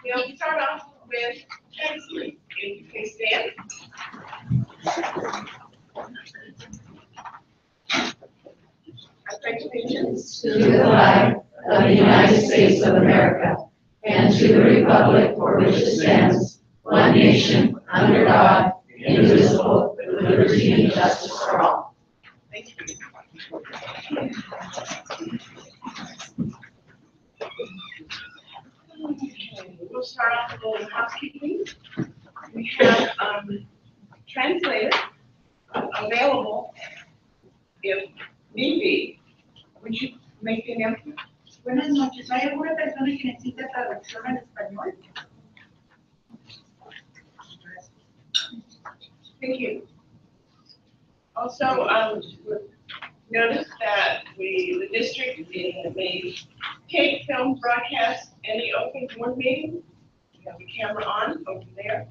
We'll start off with Hensley. Please stand. I pledge allegiance to the flag of the United States of America and to the republic for which it stands, one nation, under God, indivisible, with liberty and justice for all. Thank you. Okay, we'll start off with a little housekeeping. We have translators available if need be. Would you make the announcement? Buenas noches. ¿Hay alguna persona que necesita traducción al español? Thank you. Also, notice that the district may tape, film, broadcast any open board meeting. We have the camera on over there.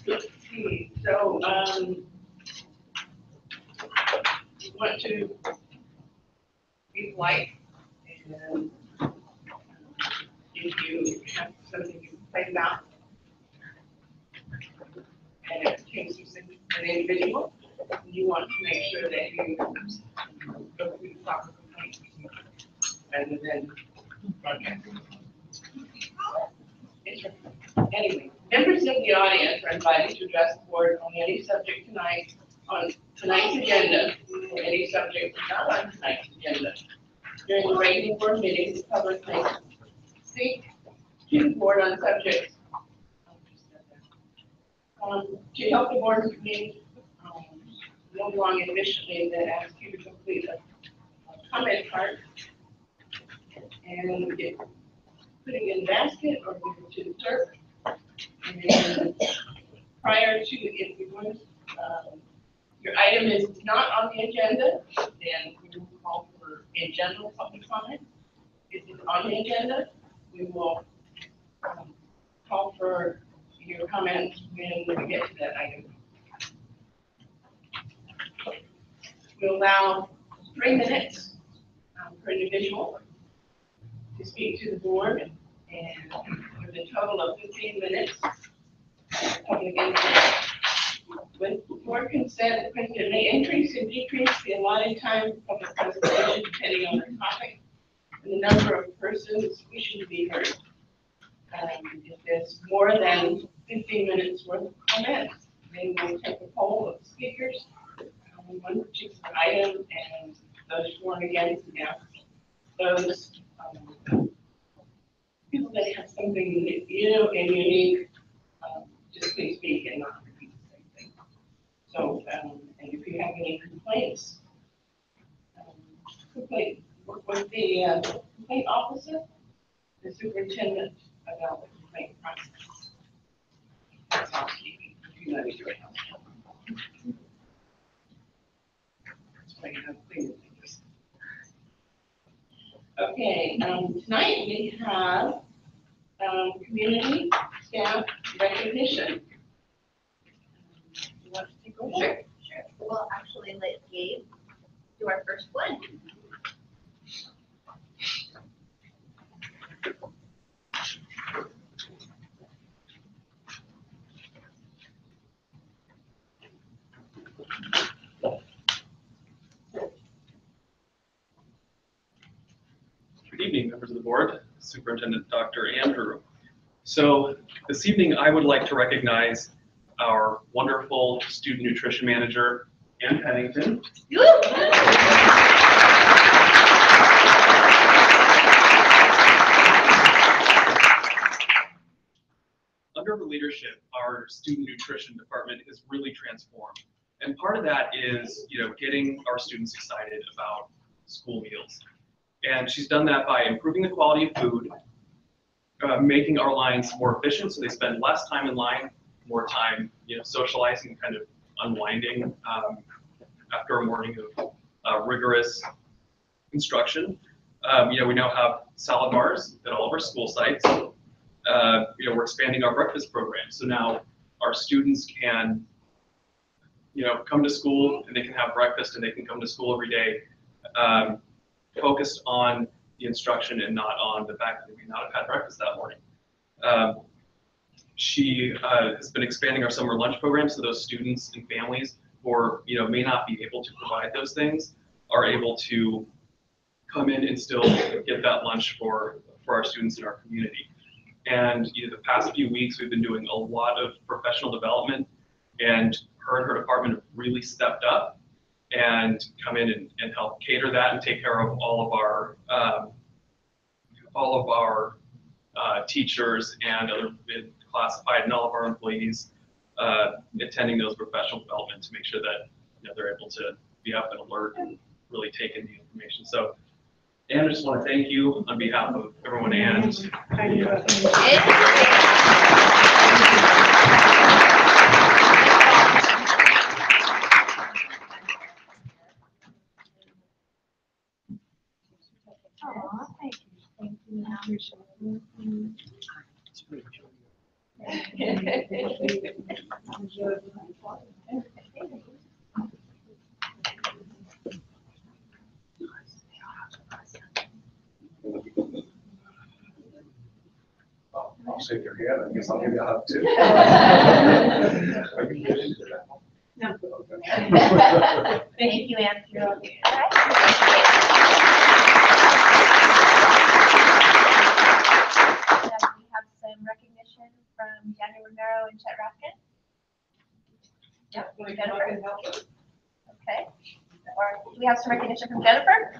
Let's see. So, you want to be polite, and if you have something you complain about, and it pertains to an individual, you want to make sure that you go through the proper complaint rather than broadcasting. Anyway, members of the audience are invited to address the board on any subject tonight, on tonight's agenda, or any subject not on tonight's agenda. During the regular board meeting, the public may speak to the board on subjects to help the board meeting move along efficiently. That ask you to complete a comment card and get putting in the basket or give it to the clerk. And prior to, if you're going to, your item is not on the agenda, then we will call for a general public comment. If it's on the agenda, we will call for your comments when we get to that item. We allow 3 minutes per individual to speak to the board, and with a total of 15 minutes, public input. With board consent, the president may increase and decrease the allotted time of the presentation depending on the topic and the number of persons wishing to be heard. If there's more than 15 minutes worth of comments, then we'll take a poll of speakers on one particular item, and those for and against, those people that have something new and unique, just please speak and not repeat the same thing. So, and if you have any complaints, work with the complaint officer, the superintendent about the complaint process. That's housekeeping. You know your housekeeping. That's why you have clean things. Okay, tonight we have community staff recognition. You want to take over? Sure. We'll actually let Gabe do our first one. Good evening, members of the board, Superintendent Dr. Andrew. So this evening, I would like to recognize our wonderful student nutrition manager, Ann Pennington. Under her leadership, our student nutrition department is really transformed. And part of that is, getting our students excited about school meals. And she's done that by improving the quality of food, making our lines more efficient so they spend less time in line, more time, socializing, kind of unwinding after a morning of rigorous instruction. We now have salad bars at all of our school sites. We're expanding our breakfast program. So now our students can, come to school and they can have breakfast and they can come to school every day, focused on the instruction and not on the fact that they may not have had breakfast that morning. She has been expanding our summer lunch program, so those students and families who are, may not be able to provide those things are able to come in and still get that lunch for our students in our community. And the past few weeks, we've been doing a lot of professional development, and her department have really stepped up and come in and help cater that and take care of all of our teachers and other classified and all of our employees attending those professional development to make sure that they're able to be up and alert and really take in the information. So, Anne, I just want to thank you on behalf of everyone and Thank you. I'll shake your hand. I guess I'll give you a hug too. No. Thank you, Andrew. We have some recognition from Jennifer? Okay. Or do we have some recognition from Jennifer?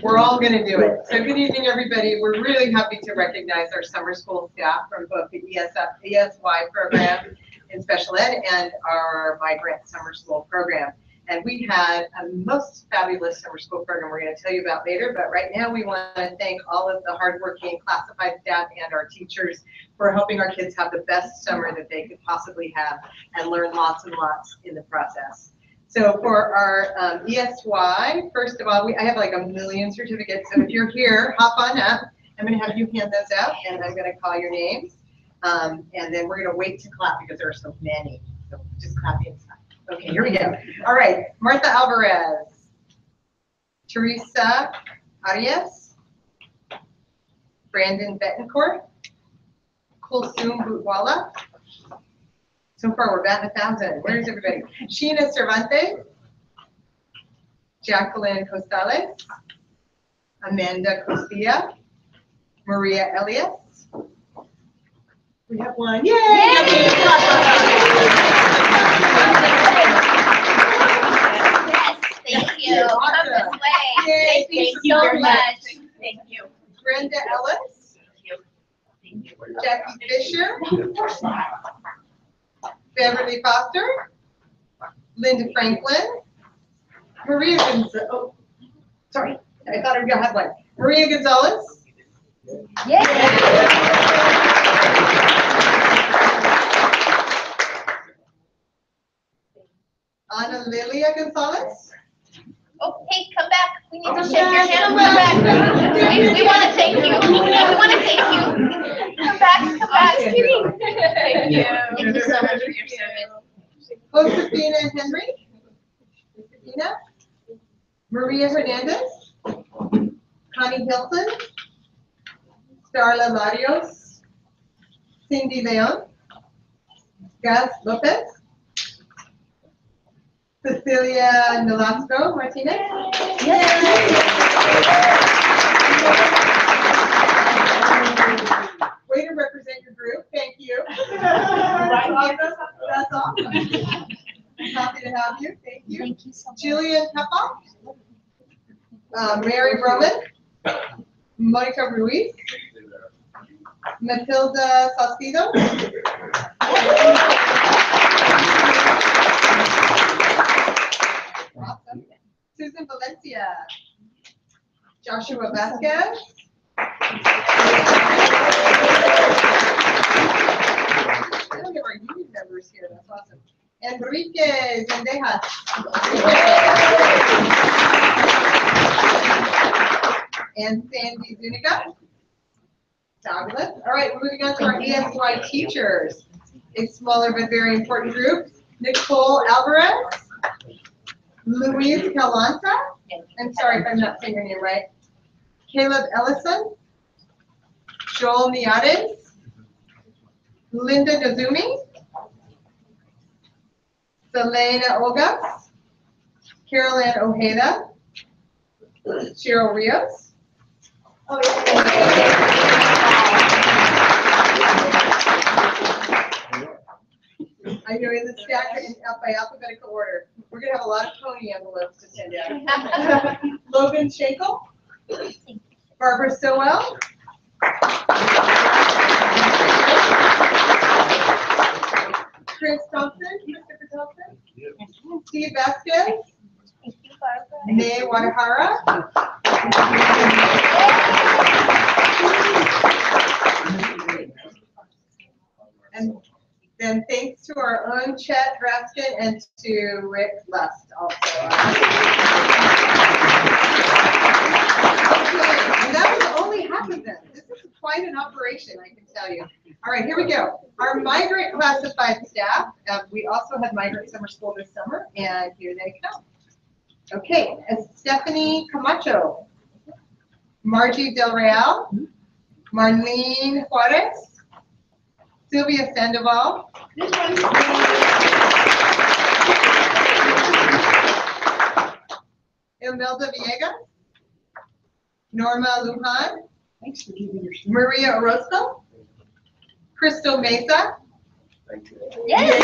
We're all going to do it. So good evening, everybody. We're really happy to recognize our summer school staff from both the ESY program in special ed and our migrant summer school program. And we had a most fabulous summer school program we're going to tell you about later. But right now we want to thank all of the hardworking classified staff and our teachers for helping our kids have the best summer that they could possibly have and learn lots and lots in the process. So for our ESY, first of all, I have like a million certificates. So if you're here, hop on up. I'm going to have you hand those out, and I'm going to call your names. And then we're going to wait to clap because there are so many. So just clap inside. Okay, here we go. All right, Martha Alvarez, Teresa Arias, Brandon Betancourt, Kulsum Butwala. So far, we're batting 1,000. Where's everybody? Sheena Cervantes, Jacqueline Costales, Amanda Costilla, Maria Elias. We have one. Yay! Yes, thank you. Come this way. Yay, Thank you so much. Thank you. Brenda Ellis, Jackie Fisher, Beverly Foster, Linda Franklin, Maria Gonzalez. Oh, sorry, I thought I had one. Maria Gonzalez. Ana Lilia Gonzalez. Oh, hey, come back. We need to shake your hand. Come back. We want to thank you. We want to thank you. Come back. Come back. Thank you. Thank you so much for your service. Josefina Henry. Josefina. Maria Hernandez. Connie Hilton. Starla Larios. Cindy Leon. Gaz Lopez. Cecilia Nolasco Martinez. Way to represent your group. Thank you. That's awesome. That's awesome. I'm happy to have you. Thank you. Thank you so much. Julian Peppa. Mary Roman. Monica Ruiz. Matilda Saucedo. Awesome. Susan Valencia. Joshua Vasquez. I don't have our union members here. That's awesome. Enrique Zendejas. And Sandy Zuniga. Fabulous. All right, we're moving on to our ESY teachers. A smaller but very important group. Nicole Alvarez. Louise Calanta. I'm sorry if I'm not saying your name right. Caleb Ellison. Joel Miades. Linda Gazumi. Selena Olga. Carolyn Ojeda. Cheryl Rios. Oh, I know in the stack by alphabetical order. We're going to have a lot of pony envelopes to send out. Logan Shankle. Barbara Sowell. Chris Thompson. Christopher Thompson. Steve Vasquez. Thank you, Barbara. May Wadahara. And then thanks to our own Chet Raskin and to Rick Lust also. Okay, and that was only half of them. This is quite an operation, I can tell you. All right, here we go. Our migrant classified staff, we also had migrant summer school this summer, and here they come. Okay, Stephanie Camacho, Margie Del Real, Marlene Juarez, Sylvia Sandoval, Imelda Villegas, Norma Lujan, Maria Orozco, Crystal Mesa. Yes.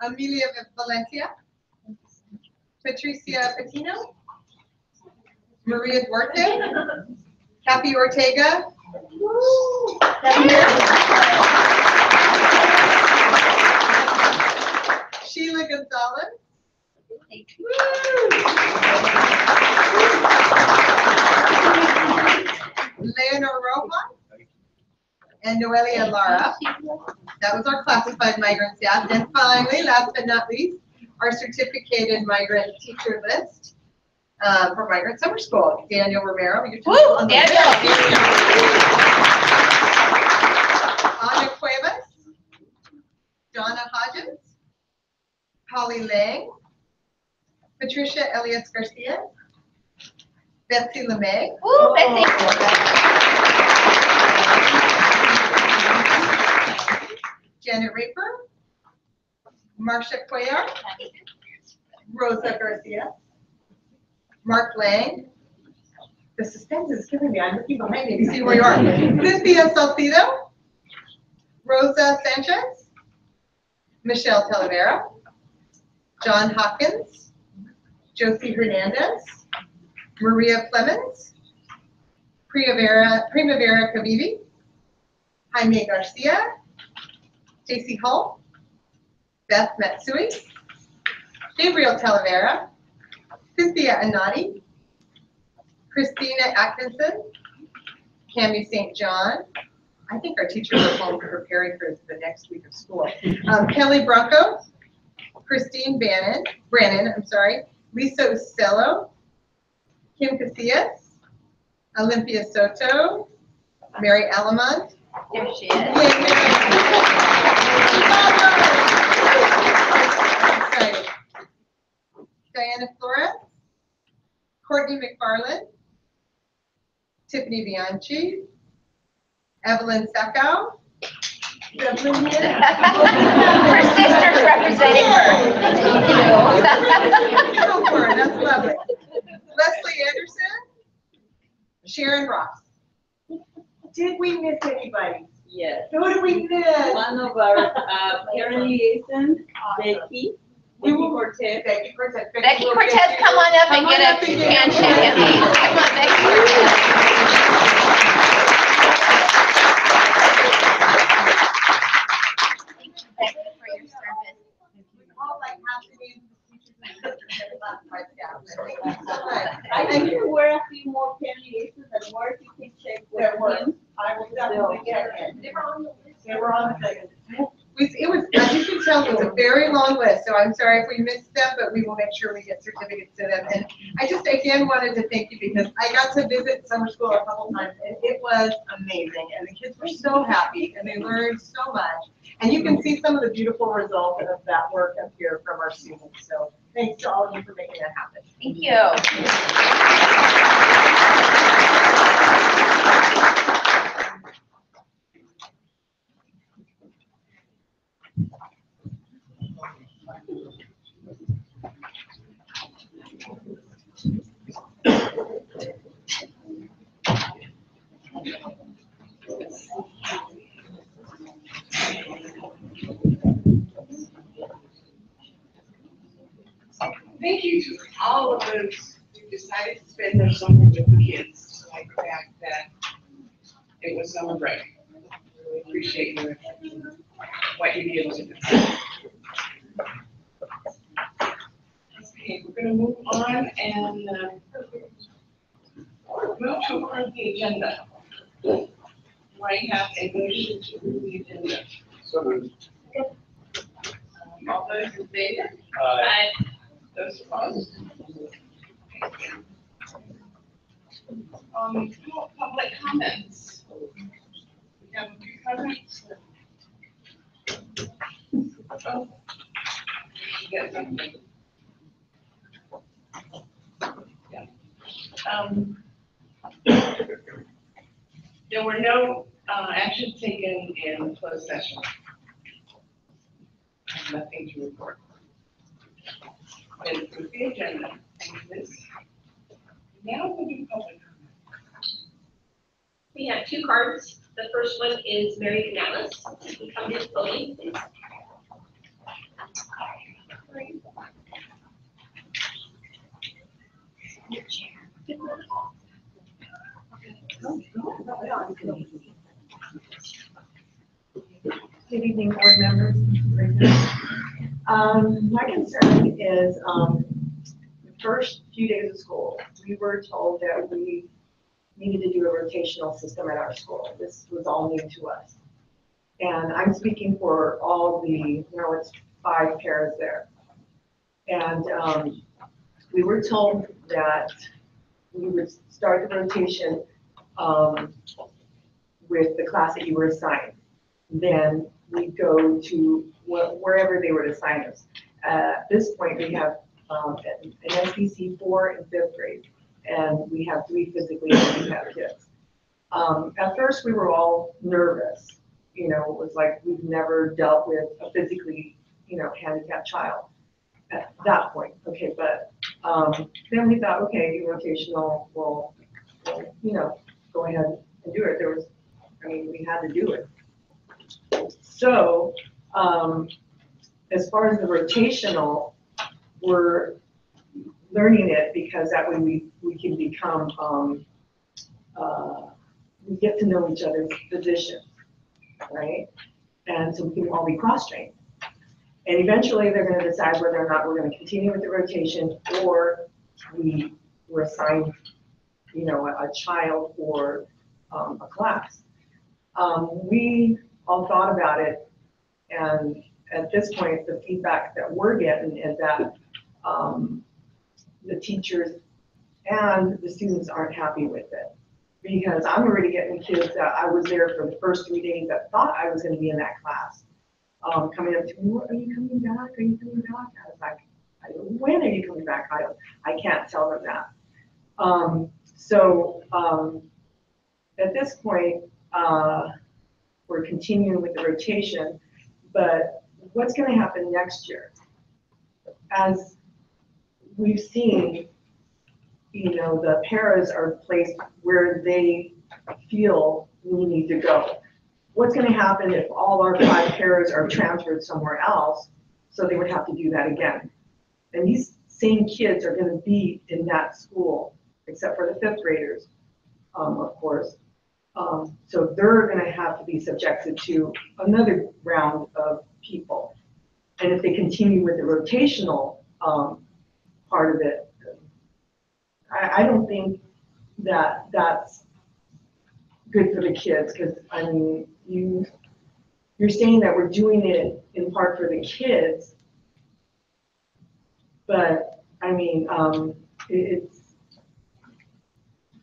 Amelia Valencia, Patricia Patino, Maria Duarte, Kathy Ortega, Sheila Gonzalez, Leonor Rojas, and Noelia Lara. That was our classified migrant staff. And finally, last but not least, our certificated migrant teacher list for migrant summer school. Daniel Romero. Woo, Daniel. Ana Cuevas, Donna Hodges, Holly Lang, Patricia Elias Garcia, Betsy LeMay, Woo, Betsy. Janet Raper, Marcia Cuellar, Rosa Garcia, Mark Lang. The suspense is killing me. I'm looking behind me to see where you are. Cynthia Salcido, Rosa Sanchez, Michelle Talavera, John Hopkins, Josie Hernandez, Maria Clemens, Primavera Kavivi, Jaime Garcia, Stacy Hull, Beth Matsui, Gabriel Talavera, Cynthia Anati, Christina Atkinson, Cami St. John. I think our teachers are home preparing for the next week of school. Kelly Bronco, Christine Brannon, Lisa Ustello, Kim Casillas, Olympia Soto, Mary Alamont. There she is. Sorry. Diana Flores, Courtney McFarland, Tiffany Bianchi, Evelyn Sacco. Evelyn here. Her sister's representing her. Go for it, that's lovely. Leslie Anderson, Sharon Ross. Did we miss anybody? Yes. Who did we miss? One of our parent liaison, Becky Cortez. Becky Cortez. Becky Cortez, come on up and get a handshake at least. Come on, Becky Cortez. Thank you for your service. All like half the names of the teachers and assistants that left my staff. I think there were a few more parent liaisons that work, you can check with There were. him. I will definitely check in. They were on the list. It was, as you can tell, it was a very long list, so I'm sorry if we missed them, but we will make sure we get certificates to them. And I just again wanted to thank you because I got to visit summer school a couple times and it was amazing. And the kids were so happy and they learned so much. And you can see some of the beautiful results of that work up here from our students. So thanks to all of you for making that happen. Thank you. Thank you to all of those who decided to spend their summer with the kids, like the fact that it was summer break. Really appreciate what you did to do. Okay, we're gonna move on and move to approve the agenda. Do I have a motion to approve the agenda? So moved. All those in favor? Aye. Those opposed? Public comments. We have a few comments. Oh. Yes. Yeah. There were no actions taken in closed session. Nothing to report. And approve the agenda. Thank you, Liz. Now we'll do public comment. We have two cards The first one is Mary Canales. Come to the podium, please. Good evening, board members. My concern is, the first few days of school, we were told that we needed to do a rotational system at our school. This was all new to us. And I'm speaking for all the, it's 5 pairs there. And we were told that we would start the rotation with the class that you were assigned. Then we go to wherever they would assign us. At this point, we have an SBC 4 in 5th grade, and we have 3 physically handicapped kids. At first, we were all nervous. It was like we've never dealt with a physically, handicapped child at that point. Okay, but then we thought, okay, rotational, we'll go ahead and do it. We had to do it. So, as far as the rotational, we're learning it because that way we can become, we get to know each other's positions, right? And so we can all be cross-trained. And eventually they're going to decide whether or not we're going to continue with the rotation or we're assigned, a child or a class. We all thought about it, and at this point, the feedback that we're getting is that the teachers and the students aren't happy with it. Because I'm already getting kids that I was there for the first 3 days that thought I was going to be in that class, coming up to me, are you coming back? Are you coming back? I was like, when are you coming back? I can't tell them that. At this point, we're continuing with the rotation, but what's going to happen next year? As we've seen, the paras are placed where they feel we need to go. What's going to happen if all our 5 paras are transferred somewhere else? So they would have to do that again. And these same kids are going to be in that school, except for the 5th graders, of course. So they're going to have to be subjected to another round of people. And if they continue with the rotational part of it, I don't think that that's good for the kids, because you're saying that we're doing it in part for the kids, but it's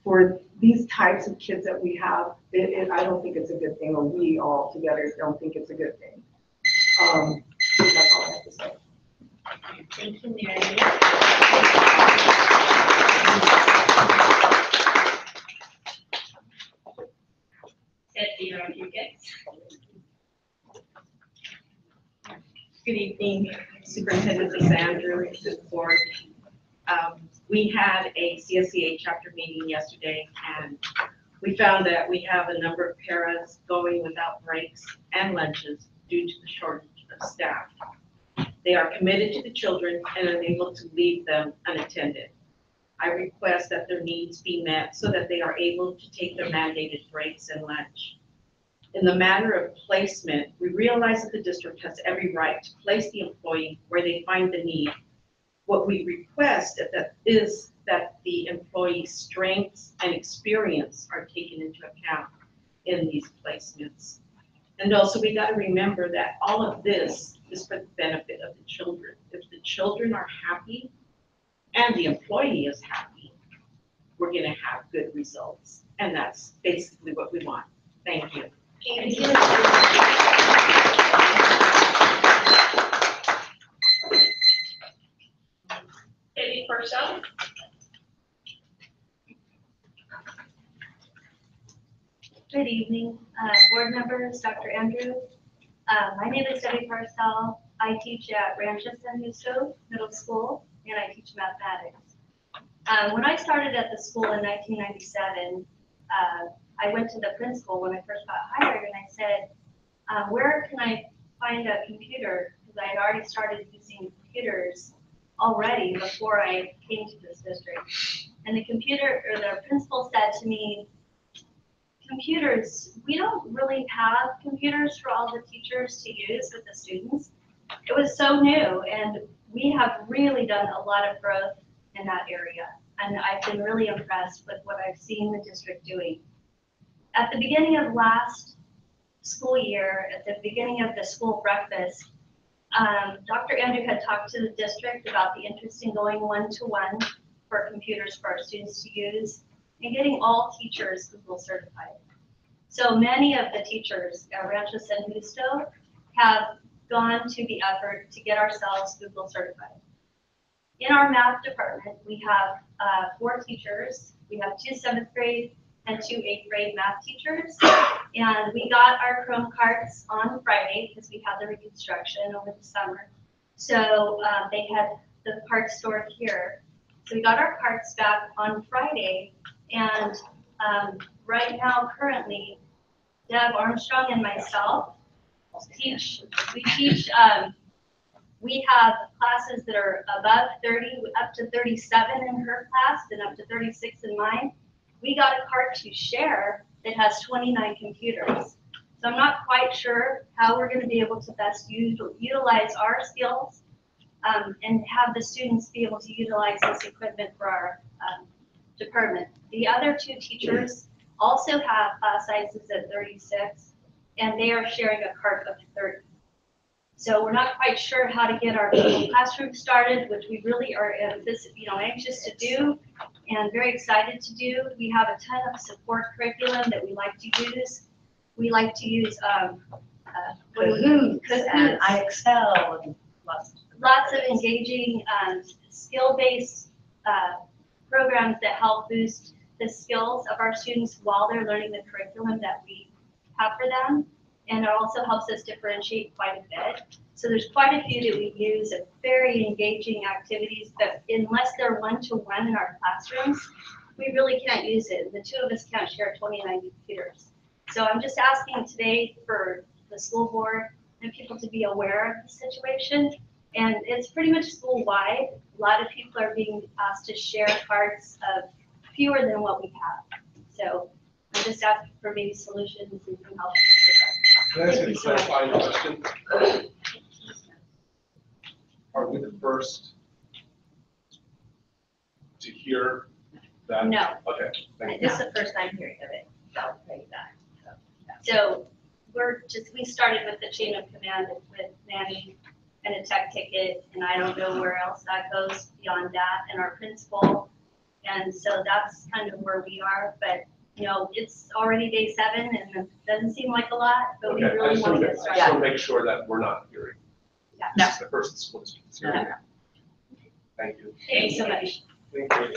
for these types of kids that we have. I don't think it's a good thing, or we all together don't think it's a good thing. That's all I have to say. Thank you, Mary. Good evening, Superintendent DeSandro, board. We had a CSEA chapter meeting yesterday, and we found that we have a number of paras going without breaks and lunches due to the shortage of staff. They are committed to the children and unable to leave them unattended. I request that their needs be met so that they are able to take their mandated breaks and lunch. In the matter of placement, we realize that the district has every right to place the employee where they find the need. What we request is that the employee's strengths and experience are taken into account in these placements. And also, we got to remember that all of this is for the benefit of the children. If the children are happy and the employee is happy, we're going to have good results. And that's basically what we want. Thank you. Thank you. Debbie Purcell. Good evening, board members, Dr. Andrew. My name is Debbie Parcell. I teach at Rancho San Justo Middle School, and I teach mathematics. When I started at the school in 1997, I went to the principal when I first got hired and I said, where can I find a computer? Because I had already started using computers already before I came to this district. And the principal said to me, computers, we don't really have computers for all the teachers to use with the students. It was so new, and we have really done a lot of growth in that area. And I've been really impressed with what I've seen the district doing. At the beginning of last school year, at the beginning of the school breakfast, Dr. Andrew had talked to the district about the interest in going one-to-one for computers for our students to use and getting all teachers Google certified. So many of the teachers at Rancho San Justo have gone to the effort to get ourselves Google certified. In our math department, we have 4 teachers. We have 2 7th grade and 2 8th grade math teachers. And we got our Chrome cards on Friday because we had the reconstruction over the summer. So they had the cards stored here. So we got our cards back on Friday. And right now, currently, Deb Armstrong and myself teach, we have classes that are above 30, up to 37 in her class, and up to 36 in mine. We got a card to share that has 29 computers. So I'm not quite sure how we're going to be able to best utilize our skills and have the students be able to utilize this equipment for our department. The other 2 teachers also have class sizes at 36, and they are sharing a cart of 30. So we're not quite sure how to get our classroom started, which we really are anxious to do and very excited to do. We have a ton of support curriculum that we like to use. We like to use Kahoots and IXL and lots of engaging skill-based programs that help boost the skills of our students while they're learning the curriculum that we have for them. And it also helps us differentiate quite a bit. So there's quite a few that we use, very engaging activities, but unless they're one-to-one in our classrooms, we really can't use it. The 2 of us can't share 29 computers. So I'm just asking today for the school board and people to be aware of the situation. And it's pretty much school-wide. A lot of people are being asked to share cards of fewer than what we have. So I'm just asking for maybe solutions and some help. Can I ask you a clarifying question? Are we the first to hear that? No. Okay, thank you. This is the first I'm hearing of it. I'll tell you that. So we started with the chain of command with Manny and a tech ticket, and I don't know where else that goes beyond that, and our principal. And so that's kind of where we are, but it's already day 7 and it doesn't seem like a lot, but we really want to get started. I just want to make sure that we're not hearing. Yeah. This is the first school district is hearing. Thank you. Thanks so much. Thank you.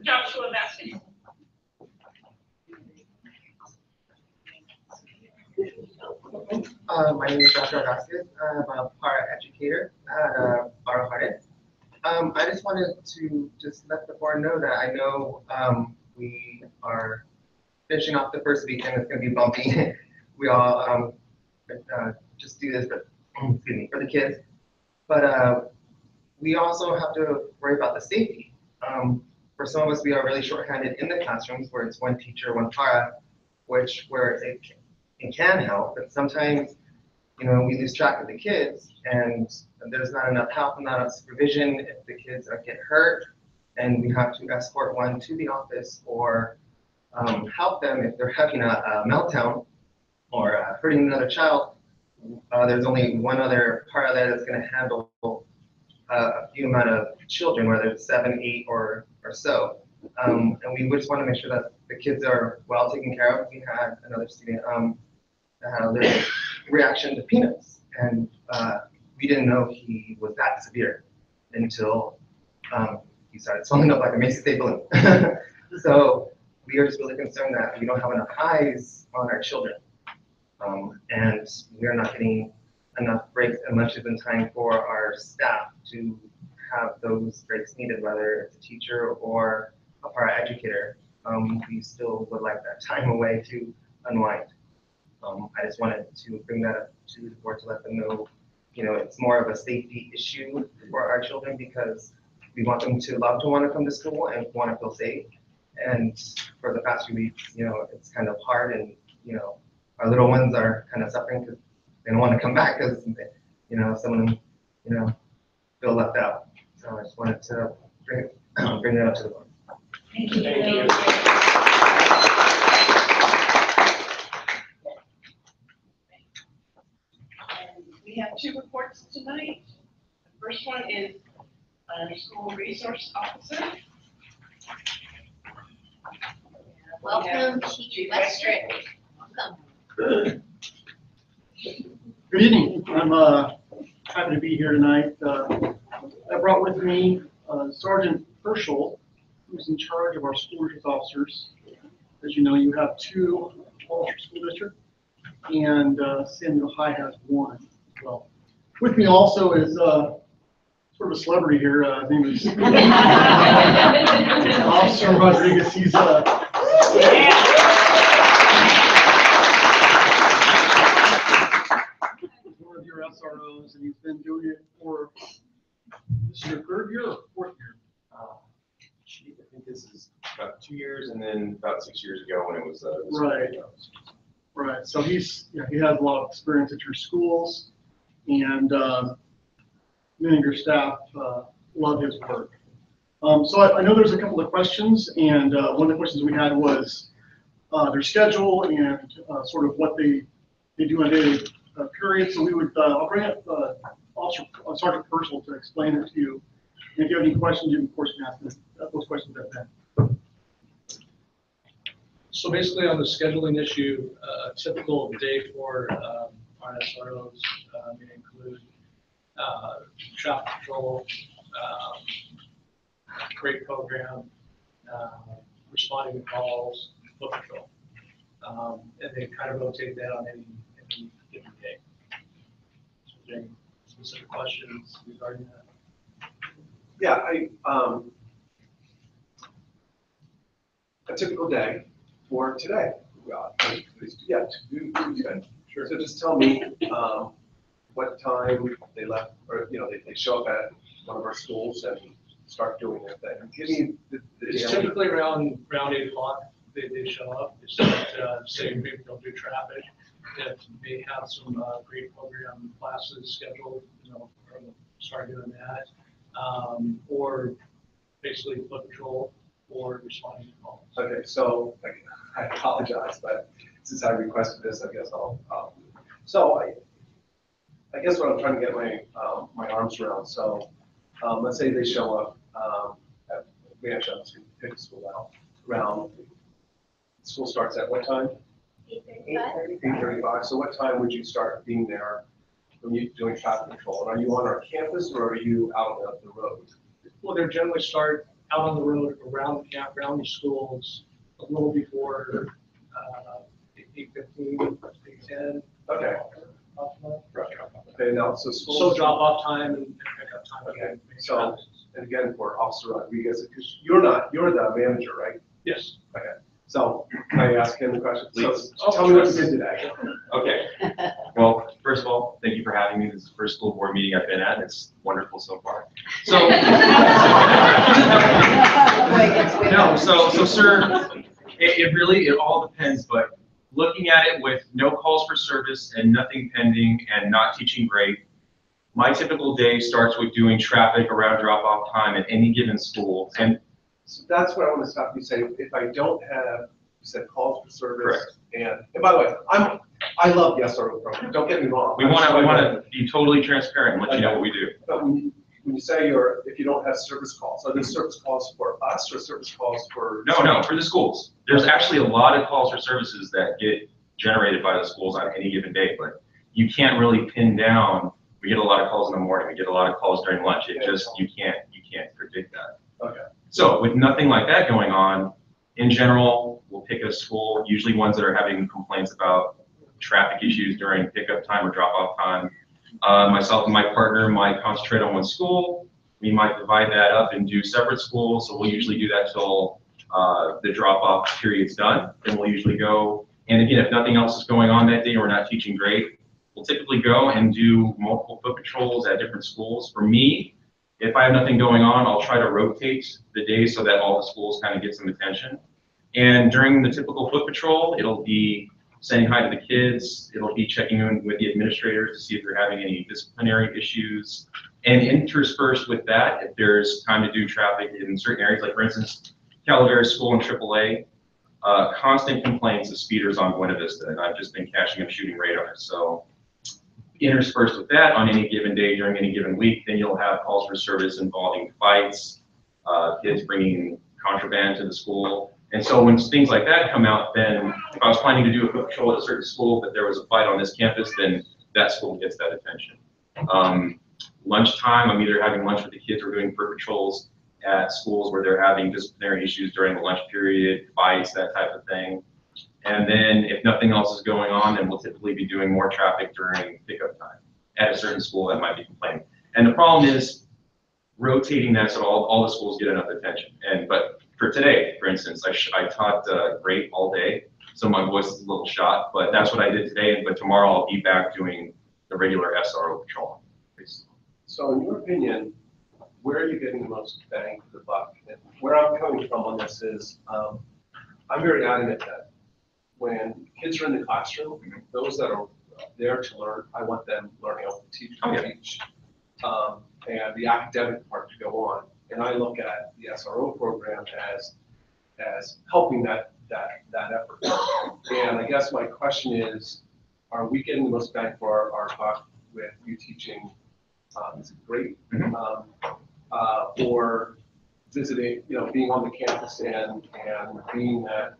Joshua Bassett. My name is Joshua Vasquez. I'm a para-educator at Para. I just wanted to let the board know that I know we are finishing off the first week and it's going to be bumpy. We all just do this for the kids. But we also have to worry about the safety. For some of us, we are really shorthanded in the classrooms where it's one teacher, one para, where it can help, but sometimes we lose track of the kids and there's not enough help and not enough supervision if the kids get hurt, and we have to escort one to the office or help them if they're having a meltdown or hurting another child. There's only one other para there that's going to handle a few amount of children, whether it's 7, 8, or so. And we just want to make sure that the kids are well taken care of. We had another student that had a little reaction to peanuts, and we didn't know he was that severe until he started swelling up like a Macy's Day balloon. So we are just really concerned that we don't have enough eyes on our children, and we are not getting enough breaks and lunches in time for our staff to have those breaks needed, whether it's a teacher or a paraeducator, we still would like that time away to unwind. I just wanted to bring that up to the board to let them know, it's more of a safety issue for our children because we want them to love to want to come to school and want to feel safe. And for the past few weeks, it's kind of hard and, our little ones are kind of suffering because they don't want to come back because, some of them, feel left out. So I just wanted to bring that up to the board. Thank you. Thank you. We have two reports tonight. The first one is our school resource officer. Welcome, Chief Westrick. Welcome. Good evening. I'm happy to be here tonight. I brought with me Sergeant Herschel, who's in charge of our school resource officers. As you know, you have 2 Walter School District, and Samuel High has 1 as well. With me also is sort of a celebrity here. His name is Officer Rodriguez. He's one of your SROs, and he's been doing it for this is your 3rd year or 4th year? I think this is about 2 years, and then about 6 years ago when it was right. Right. So he has a lot of experience at your schools, and many of your staff love his work. So I know there's a couple of questions, and one of the questions we had was their schedule and sort of what they do on a daily period. So we would I'll bring up Sergeant Purcell to explain it to you. And if you have any questions, you of course can ask those questions at that. So basically on the scheduling issue, a typical day for our SROs may include traffic control, crate program, responding to calls, foot patrol. And they kind of rotate that on any given day. So is there any specific questions regarding that? Yeah, a typical day for today. Yeah, sure. So just tell me what time they left, or they show up at one of our schools and start doing their thing. Give me It's typically around 8 o'clock. They show up. They start saying maybe they'll do traffic. If they have some grade program classes scheduled, or start doing that. Or basically foot patrol or responding to calls. Okay, so I apologize, but since I requested this, I guess I'll. So I guess what I'm trying to get my arms around. So let's say they show up. We actually have to pick school out around. School starts at what time? 8:35. 8:35. So what time would you start being there when you're doing traffic control? And are you on our campus or are you out on the road? Well, they generally start out on the road around the camp, around the schools, a little before 8:15, 8:10. Okay. Right. Okay. Now, so school. So drop off time and pick up time. Okay. So, and again, for Officer Rodriguez, because you're the manager, right? Yes. Okay. So can I ask him the question? Please. So tell me what you did today. Okay. Well, first of all, thank you for having me. This is the first school board meeting I've been at. It's wonderful so far. So, no, so sir, it all depends, but looking at it with no calls for service and nothing pending and not teaching grade, my typical day starts with doing traffic around drop-off time at any given school. And so that's what I want to stop you saying. If I don't have, you said calls for service. Correct. And by the way, I love the SRO program. Don't get me wrong. we want to be totally transparent and let you know what we do. But when you say if you don't have service calls, are there service calls for us or service calls for? No, for the schools. There's actually a lot of calls for services that get generated by the schools on any given day, but you can't really pin down. We get a lot of calls in the morning. We get a lot of calls during lunch. It just you can't predict that. Okay. So with nothing like that going on, in general, we'll pick a school, usually ones that are having complaints about traffic issues during pickup time or drop-off time. Myself and my partner might concentrate on one school. we might divide that up and do separate schools. So we'll usually do that till the drop-off period's done. Then we'll usually go, and again, if nothing else is going on that day or we're not teaching grade, we'll typically go and do multiple foot patrols at different schools. For me, if I have nothing going on, I'll try to rotate the days so that all the schools kind of get some attention. And during the typical foot patrol, it'll be saying hi to the kids. It'll be checking in with the administrators to see if they're having any disciplinary issues. And interspersed with that, if there's time to do traffic in certain areas, like for instance, Calavera School in AAA, constant complaints of speeders on Buena Vista, and I've just been catching them shooting radar. So interspersed with that on any given day during any given week, then you'll have calls for service involving fights, kids bringing contraband to the school. And so when things like that come out, then if I was planning to do a foot patrol at a certain school, but there was a fight on this campus, then that school gets that attention. Lunchtime, I'm either having lunch with the kids or doing foot patrols at schools where they're having disciplinary issues during the lunch period, fights, that type of thing. And then if nothing else is going on, then we'll typically be doing more traffic during pickup time at a certain school that might be complaining. And the problem is rotating that so all the schools get enough attention. But for today, for instance, I taught great all day, so my voice is a little shot, but that's what I did today. But tomorrow I'll be back doing the regular SRO patrol. So in your opinion, where are you getting the most bang for the buck? And where I'm coming from on this is, I'm very adamant that when kids are in the classroom, those that are there to learn, I want them learning how to teach. And the academic part to go on. And I look at the SRO program as helping that effort. And I guess my question is we getting the most bang for our buck with you teaching is it great? Or visiting, being on the campus and being that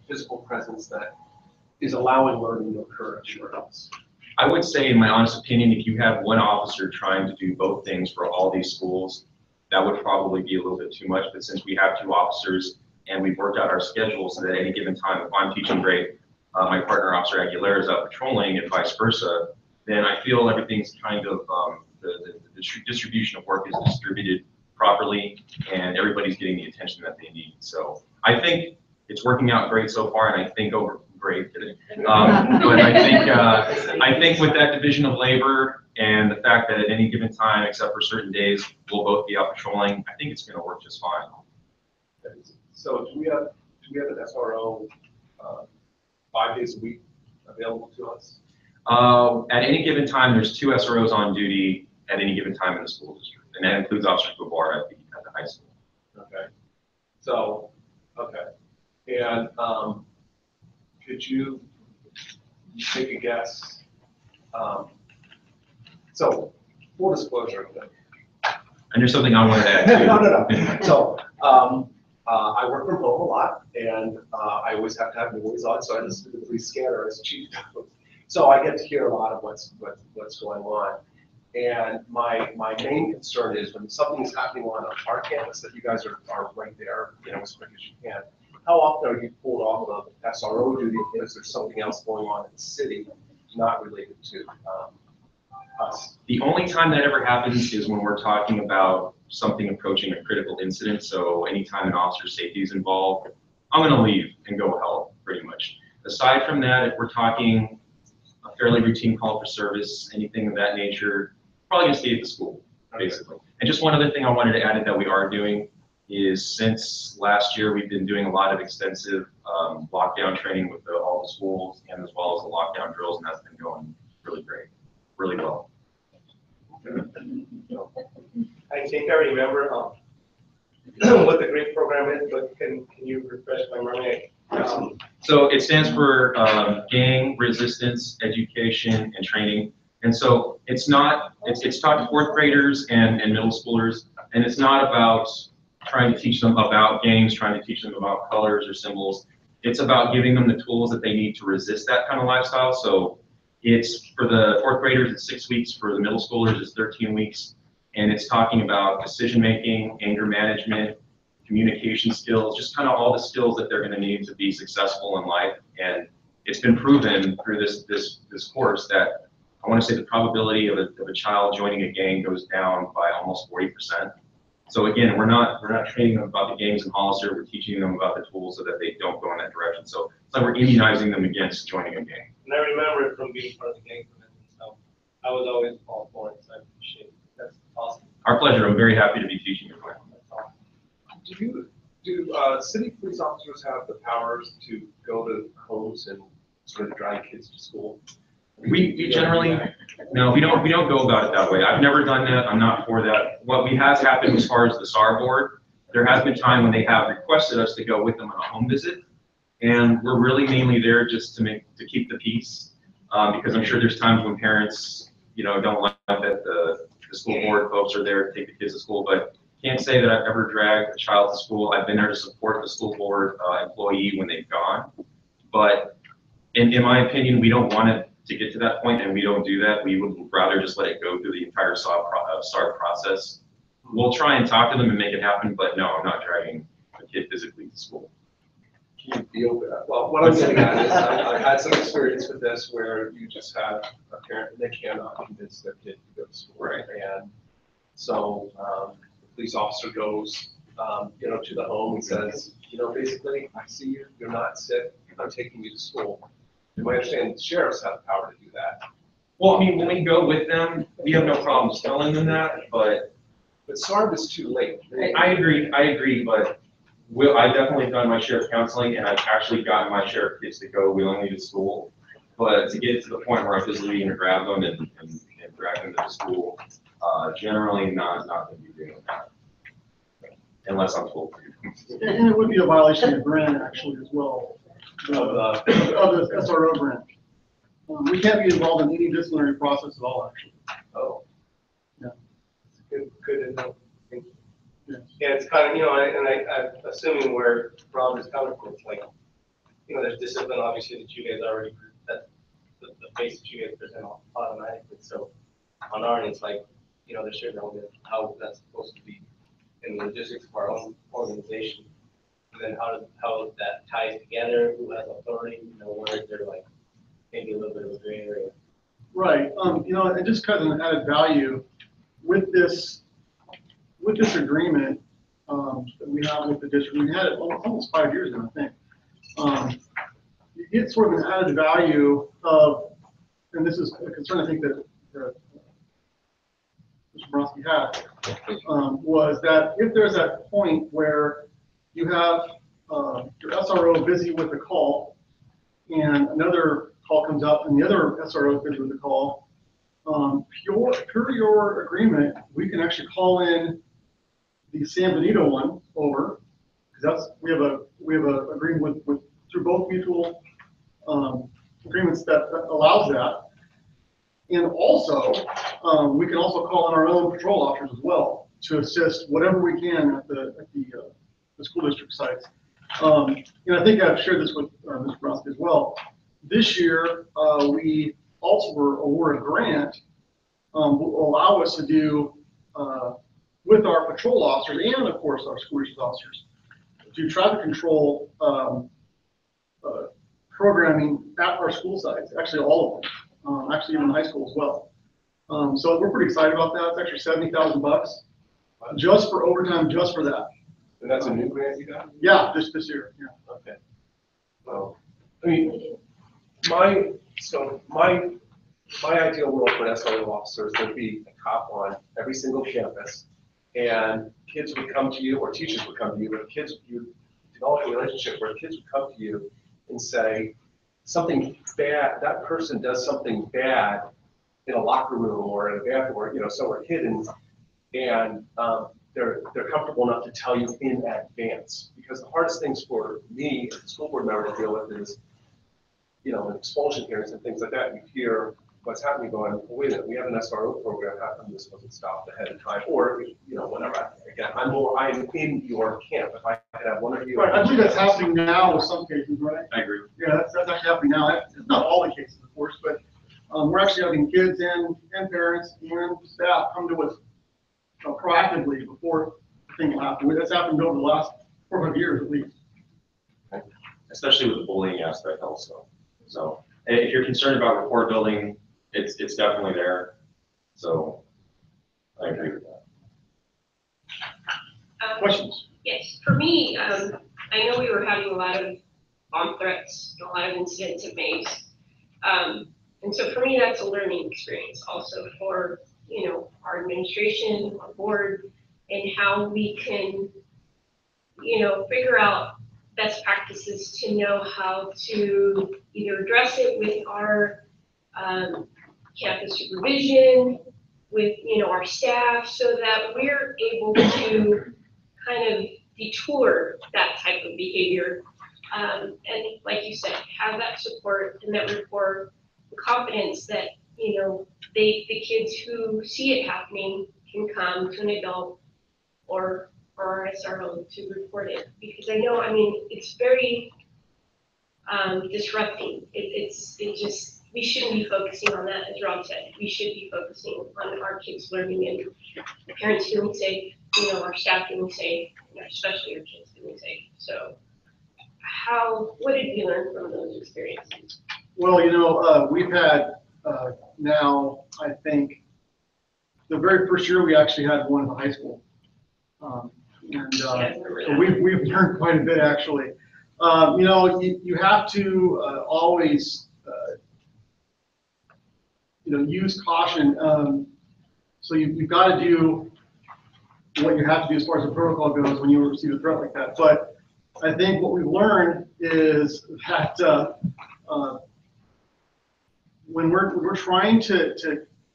physical presence that is allowing learning to occur everywhere else? I would say, in my honest opinion, if you have one officer trying to do both things for all these schools, that would probably be a little bit too much. But since we have two officers and we've worked out our schedules so that at any given time, if I'm teaching grade, my partner, Officer Aguilera, is out patrolling and vice versa, then I feel everything's kind of, the distribution of work is distributed properly and everybody's getting the attention that they need. So I think it's working out great so far, and I think great. But I think with that division of labor and the fact that at any given time, except for certain days, we'll both be out patrolling, I think it's going to work just fine. So do we have an SRO 5 days a week available to us? At any given time, there's 2 SROs on duty at any given time in the school district, and that includes Officer Guevara at the high school. Okay. So, okay. And could you take a guess? So, full disclosure. And there's something I wanted to add too. No. So, I work from home a lot, and I always have to have noise on, so I listen to the free scanner as chief. So I get to hear a lot of what's going on. And my main concern is when something is happening on our campus that you guys are right there, as quick as you can. How often are you pulled off of SRO duty because there's something else going on in the city not related to us? The only time that ever happens is when we're talking about something approaching a critical incident. So anytime an officer's safety is involved, I'm going to leave and go help, pretty much. Aside from that, if we're talking a fairly routine call for service, anything of that nature, probably going to stay at the school, basically. Okay. And just one other thing I wanted to add that we are doing is since last year, we've been doing a lot of extensive lockdown training with all the schools and as well as the lockdown drills, and that's been going really great, really well. I think I remember what the GREAT program is, but can you refresh my memory? So it stands for Gang Resistance Education and Training. And so it's taught to 4th graders and middle schoolers, and it's not about trying to teach them about gangs, trying to teach them about colors or symbols. It's about giving them the tools that they need to resist that kind of lifestyle. So it's for the 4th graders, it's 6 weeks. For the middle schoolers, it's 13 weeks. And it's talking about decision-making, anger management, communication skills, just kind of all the skills that they're going to need to be successful in life. And it's been proven through this course that I want to say the probability of a child joining a gang goes down by almost 40%. So again, we're not training them about the gangs in Hollister, we're teaching them about the tools so that they don't go in that direction. So it's like we're immunizing them against joining a gang. And I remember it from being part of the gang committee, so I was always all for it, so I appreciate it. That's awesome. Our pleasure, I'm very happy to be teaching your plan. Do city police officers have the powers to go to homes and sort of drive kids to school? We generally, no, we don't go about it that way. I've never done that, I'm not for that. What we has happened as far as the SAR board, there has been time when they have requested us to go with them on a home visit. And we're really mainly there just to keep the peace. Because I'm sure there's times when parents, don't like that the school board folks are there to take the kids to school, but can't say that I've ever dragged a child to school. I've been there to support the school board employee when they've gone. But in my opinion, we don't want it to get to that point, and we don't do that. We would rather just let it go through the entire SAR process. We'll try and talk to them and make it happen, but no, I'm not dragging a kid physically to school. Can you feel that? Well, what I'm getting at is I've had some experience with this where you just have a parent and they cannot convince their kid to go to school. Right. And so the police officer goes, to the home and says, basically, I see you, you're not sick, I'm taking you to school. And my understanding, the sheriffs have the power to do that. Well, I mean, when we go with them, we have no problems telling them that, but SARB is too late. I agree, but I definitely have done my share of counseling, and I've actually gotten my share of kids to go willingly to school. But to get to the point where I'm physically going to grab them and drag them to school, generally not going to be doing that, unless I'm told to. And it would be a violation of the grant actually as well, of the SRO grant. We can't be involved in any disciplinary process at all, actually. Oh. Yeah. Good to know. Thank you. Yes. Yeah, it's kind of, I'm assuming where Rob is coming from, it's like, there's discipline obviously that you guys already, that the base that you guys present automatically. So on our end, it's like, there's certain elements how that's supposed to be in the logistics of our own organization. And then how that ties together, who has authority, where is there like maybe a little bit of a gray area. Right. And just because of an added value with this agreement that we have with the district, we had it almost 5 years now, I think. You get sort of an added value of, and this is a concern I think that Mr. Bronski had, was that if there's that point where you have your SRO busy with a call and another call comes up and the other SRO is busy with the call, per your agreement, we can actually call in the San Benito one over, because we have a agreement with through both mutual agreements that allows that. And also, we can also call in our own patrol officers as well to assist whatever we can at the school district sites. I think I've shared this with Mr. Bronski as well. This year, we also were awarded a grant will allow us to do with our patrol officers and of course our school district officers do traffic control programming at our school sites, actually all of them, actually even the high school as well. So we're pretty excited about that. It's actually $70,000 just for overtime, just for that. And that's a new grant you got? Yeah, this year. Yeah. Okay. Well, I mean, my ideal world for an SRO officers would be a cop on every single campus, and kids would come to you, or teachers would come to you, but kids, you develop a relationship where kids would come to you and say something bad, that person does something bad in a locker room or in a bathroom or somewhere hidden, and they're comfortable enough to tell you in advance. Because the hardest things for me as a school board member to deal with is, expulsion hearings and things like that. You hear what's happening going, well, wait a minute, we have an SRO program, how come this wasn't stopped ahead of time? Or, whatever. Again, I'm in your camp. If I could have one of you. Right, I believe that's happening now with some cases, right? I agree. Yeah, that's actually happening now. It's not all the cases, of course, but we're actually having kids and parents and staff come to us proactively before the thing will happen. That's happened over the last 4 or 5 years at least. Especially with the bullying aspect also. So if you're concerned about rapport building, it's definitely there. So I agree with that. Questions? Yes, for me, I know we were having a lot of bomb threats, a lot of incidents at Maze. And so for me, that's a learning experience also for, our administration, our board, and how we can, figure out best practices to know how to either address it with our campus supervision, with, our staff, so that we're able to kind of detour that type of behavior. And like you said, have that support and that rapport, the confidence that, the kids who see it happening can come to an adult or our SRO to report it. Because I know, it's very disrupting. We shouldn't be focusing on that, as Rob said. We should be focusing on our kids learning and the parents feeling safe, our staff feeling safe, and especially our kids feeling safe. So what did you learn from those experiences? Well, we've had now, I think, the very first year we actually had one in the high school. So we've learned quite a bit, actually. You have to always, use caution. So you've got to do what you have to do as far as the protocol goes when you receive a threat like that. But I think what we've learned is that when we're trying to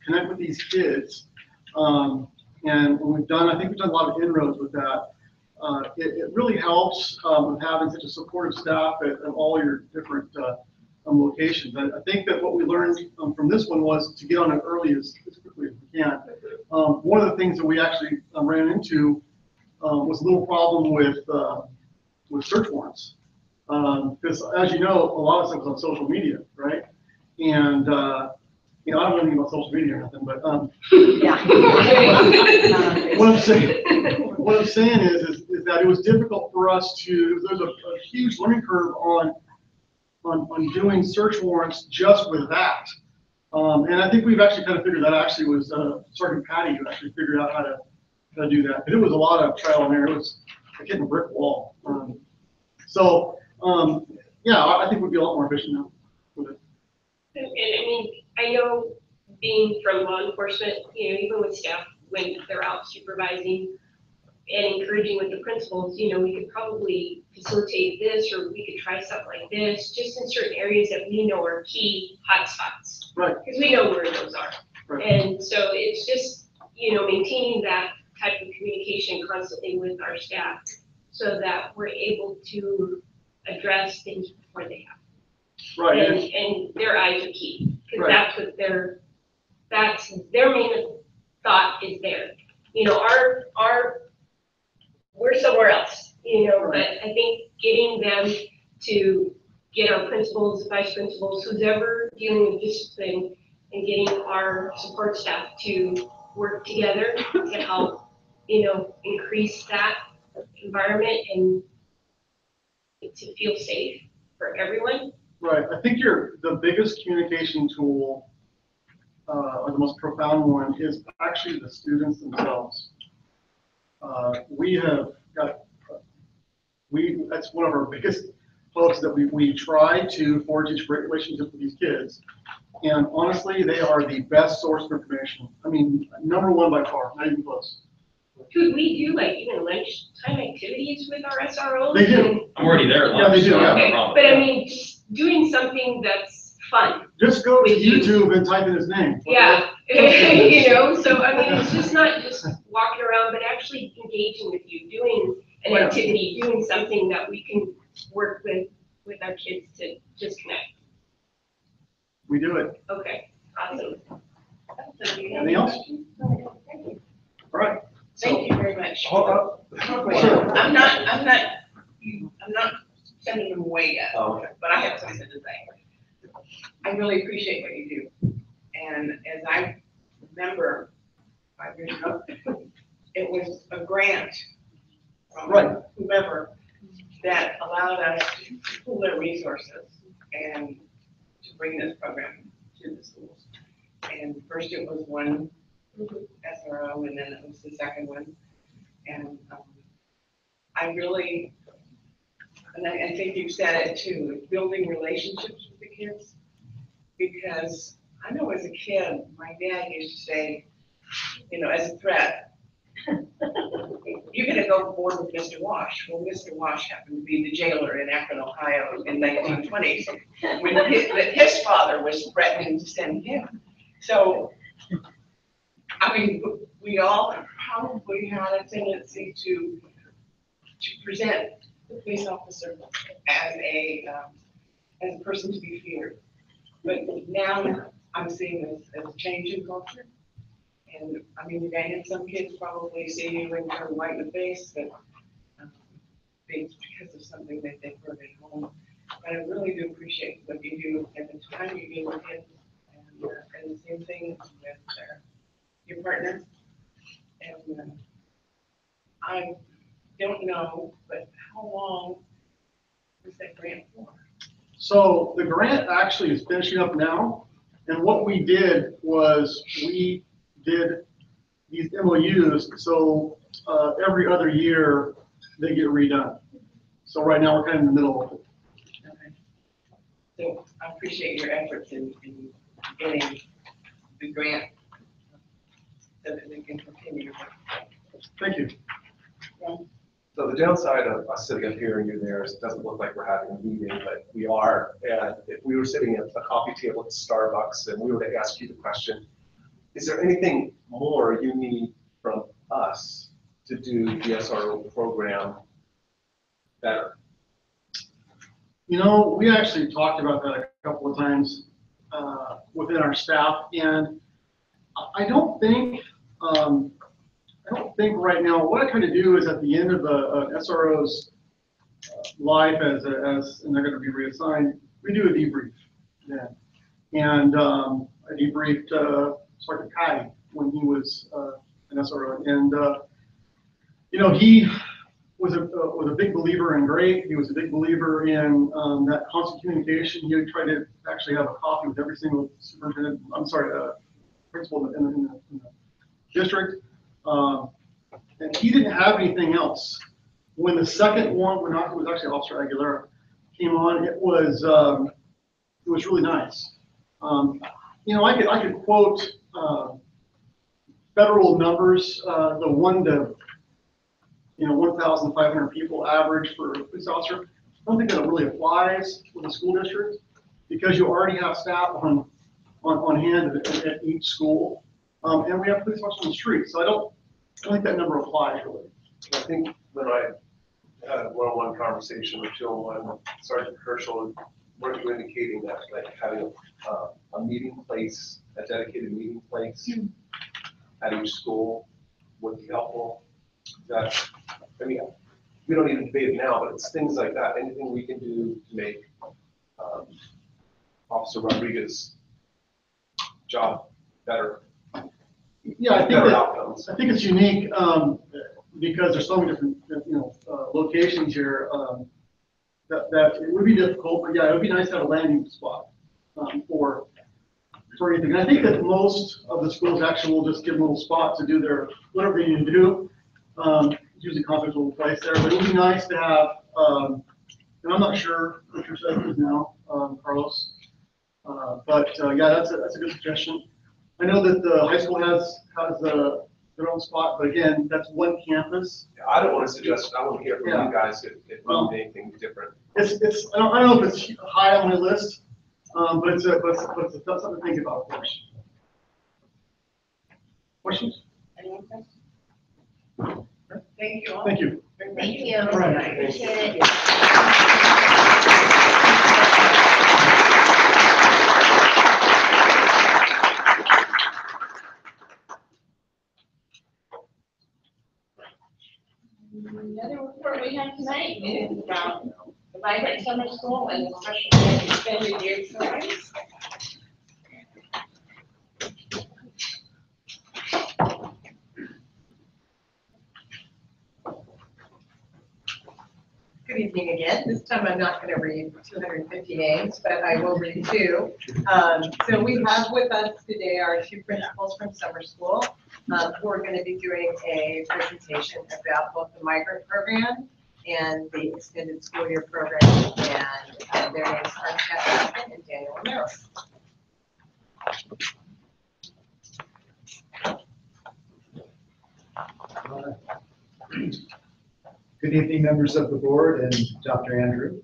connect with these kids, and I think we've done a lot of inroads with that. It really helps with having such a supportive staff at all your different locations. I think that what we learned from this one was to get on it early as quickly as we can. One of the things that we actually ran into was a little problem with search warrants. Because as you know, a lot of stuff is on social media, right? And I don't know anything about social media or nothing, but what I'm saying is that it was difficult for us there's a huge learning curve on doing search warrants just with that. And I think we've actually kind of figured that actually was Sergeant Patty who actually figured out how to do that. But it was a lot of trial and error. It was like hitting a brick wall. I think we'd be a lot more efficient now with it. And I know being from law enforcement, even with staff, when they're out supervising and encouraging with the principals, we could probably facilitate this, or we could try something like this, just in certain areas that we know are key hotspots. Right. Because we know where those are. Right. And so it's just, maintaining that type of communication constantly with our staff so that we're able to address things before they happen. Right. And their eyes are key, because Right. that's their main thought is there. We're somewhere else, but I think getting them to get our principals, vice principals, who's ever dealing with discipline, and getting our support staff to work together to help, increase that environment and to feel safe for everyone. Right. I think the biggest communication tool, or the most profound one, is actually the students themselves. That's one of our biggest hopes, that we try to forge these great relationships with these kids. And honestly, they are the best source of information. Number one by far, not even close. Could we do even lunchtime activities with our SROs? They do. I'm already there at Yeah, they lunch, do, so I have yeah. no problem. But just doing something that's fun. Just go to YouTube and type in his name. Yeah, so it's just not just walking around, but actually engaging with you, doing an activity, doing something that we can work with our kids to just connect. We do it. Okay, awesome. Anything else? All right. Thank you very much. Sure. I'm not sending them away yet. Oh, okay. But I have something to say. I really appreciate what you do. And as I remember 5 years ago, it was a grant from whomever that allowed us to pool their resources and to bring this program to the schools. And first it was one SRO, and then it was the second one. And I really, and I think you said it too, building relationships with the kids. Because I know as a kid, my dad used to say, you know, as a threat, you're gonna go board with Mr. Wash. Well, Mr. Wash happened to be the jailer in Akron, Ohio in 1920s, when his father was threatening to send him. So, I mean, we all probably had a tendency to present the police officer as a person to be feared. But now I'm seeing this as a change in culture. And I mean, again, some kids probably see you and turn white in the face, but it's because of something that they've heard at home. But I really do appreciate what you do and the time you give with kids. And the same thing with your partner. And I don't know, but how long was that grant for? So the grant actually is finishing up now. And what we did was we did these MOUs, so every other year they get redone. So right now we're kind of in the middle of it. Okay. So I appreciate your efforts in getting the grant so that we can continue. Thank you. Yeah. So the downside of us sitting up here and you there is it doesn't look like we're having a meeting, but we are. And if we were sitting at a coffee table at Starbucks and we were to ask you the question, is there anything more you need from us to do the SRO program better? You know, we actually talked about that a couple of times within our staff, and I don't think right now. What I try to do is at the end of the SRO's life, as and they're going to be reassigned, we do a debrief. Yeah. And I debriefed Sergeant Patty when he was an SRO, and you know, he was a big believer in great. He was a big believer in that constant communication. He would try to actually have a coffee with every single superintendent. I'm sorry, principal in the district. And he didn't have anything else. When the second one, it was actually Officer Aguilera, came on, it was really nice. You know, I could quote federal numbers, the 1,500 people average for a police officer. I don't think that really applies with a school district because you already have staff on hand at each school, and we have police officers on the street. So I don't think that number applies really. I think when I had a one-on-one conversation with Jill and Sergeant Herschel, weren't you indicating that like having a meeting place, a dedicated meeting place at each school would be helpful? That, I mean, we don't need to debate it now, but it's things like that. Anything we can do to make Officer Rodriguez's job better. Yeah, I think it's unique because there's so many different locations here that it would be difficult. But yeah, it would be nice to have a landing spot for anything. And I think that most of the schools actually will just give them a little spot to do their whatever they need to do. Usually conference will place there, but it would be nice to have. And I'm not sure what your setting is now, Carlos. But yeah, that's a good suggestion. I know that the high school has their own spot, but again, that's one campus. Yeah, I don't want to suggest. I want to hear from you guys if we need anything different. It's I don't know if it's high on my list, but it's something to think about, of course. Questions? Anyone else? Thank you all. Thank you. Thank you. All right. Appreciate it. Another report we have tonight is about the vibrant summer school and the special extended year programs. Good evening again. This time I'm not going to read 250 names, but I will read two. So we have with us today our two principals from summer school who are going to be doing a presentation about both the migrant program and the extended school year program. And their names are Chad Houston and Daniel Romero. Good evening, members of the board and Dr. Andrew.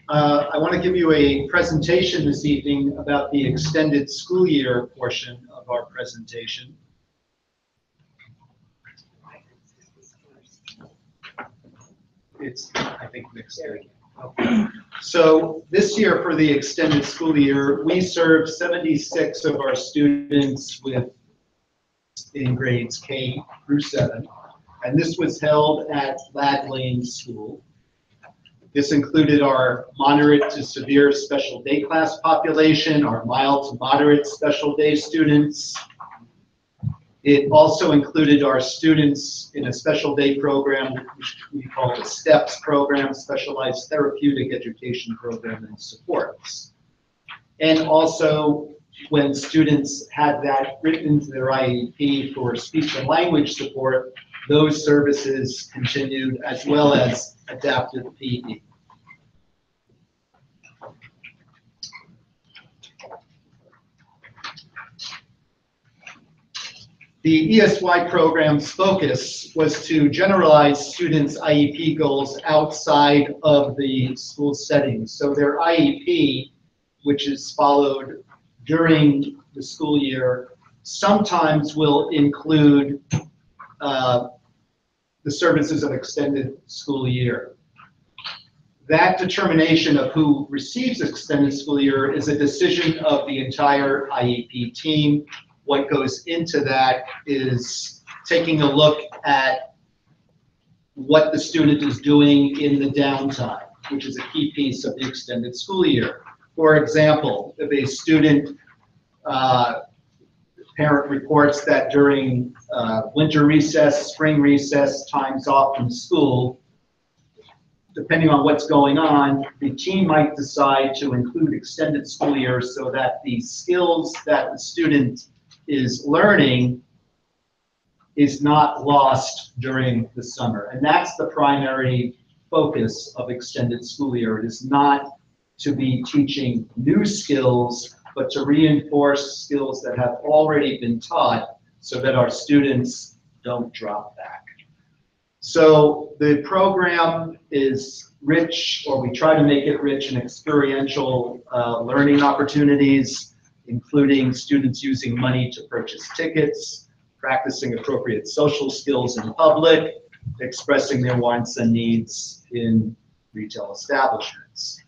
I want to give you a presentation this evening about the extended school year portion of our presentation. It's, I think, mixed. Okay. So this year for the extended school year, we served 76 of our students in grades K through 7. And this was held at Lad Lane School. This included our moderate to severe special day class population, our mild to moderate special day students. It also included our students in a special day program, which we call the STEPS program, Specialized Therapeutic Education Program and Supports. And also, when students had that written into their IEP for speech and language support, those services continued, as well as adaptive PE. The ESY program's focus was to generalize students' IEP goals outside of the school setting. So their IEP, which is followed during the school year, sometimes will include the services of extended school year. That determination of who receives extended school year is a decision of the entire IEP team. What goes into that is taking a look at what the student is doing in the downtime, which is a key piece of the extended school year. For example, if a student parent reports that during winter recess, spring recess, times off from school, depending on what's going on, the team might decide to include extended school year so that the skills that the student is learning is not lost during the summer. And that's the primary focus of extended school year. It is not to be teaching new skills, but to reinforce skills that have already been taught so that our students don't drop back. So the program is rich, or we try to make it rich in experiential learning opportunities, including students using money to purchase tickets, practicing appropriate social skills in public, expressing their wants and needs in retail establishments.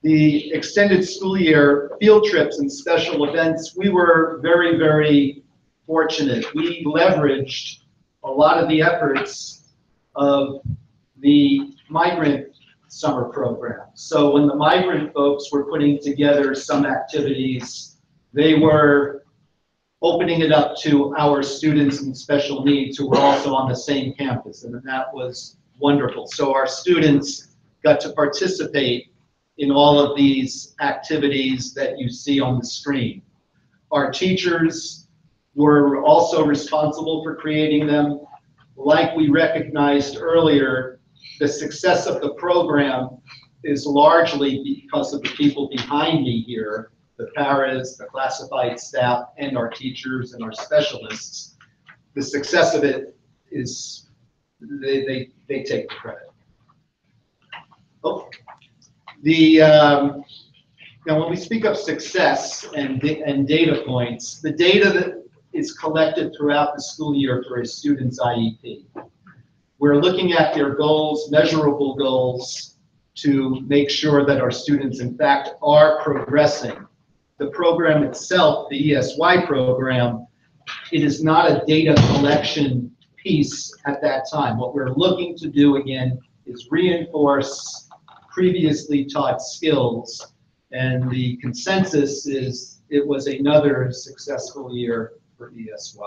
The extended school year field trips and special events, we were very, very fortunate. We leveraged a lot of the efforts of the migrant summer program. So when the migrant folks were putting together some activities, they were opening it up to our students in special needs who were also on the same campus, and that was wonderful. So our students got to participate in all of these activities that you see on the screen. Our teachers were also responsible for creating them. Like we recognized earlier, the success of the program is largely because of the people behind me here, the paras, the classified staff, and our teachers and our specialists. The success of it is, they take the credit. Oh. Now when we speak of success and data points, the data that is collected throughout the school year for a student's IEP. We're looking at their goals, measurable goals, to make sure that our students in fact are progressing. The program itself, the ESY program, it is not a data collection piece at that time. What we're looking to do again is reinforce previously taught skills, and the consensus is it was another successful year for ESY.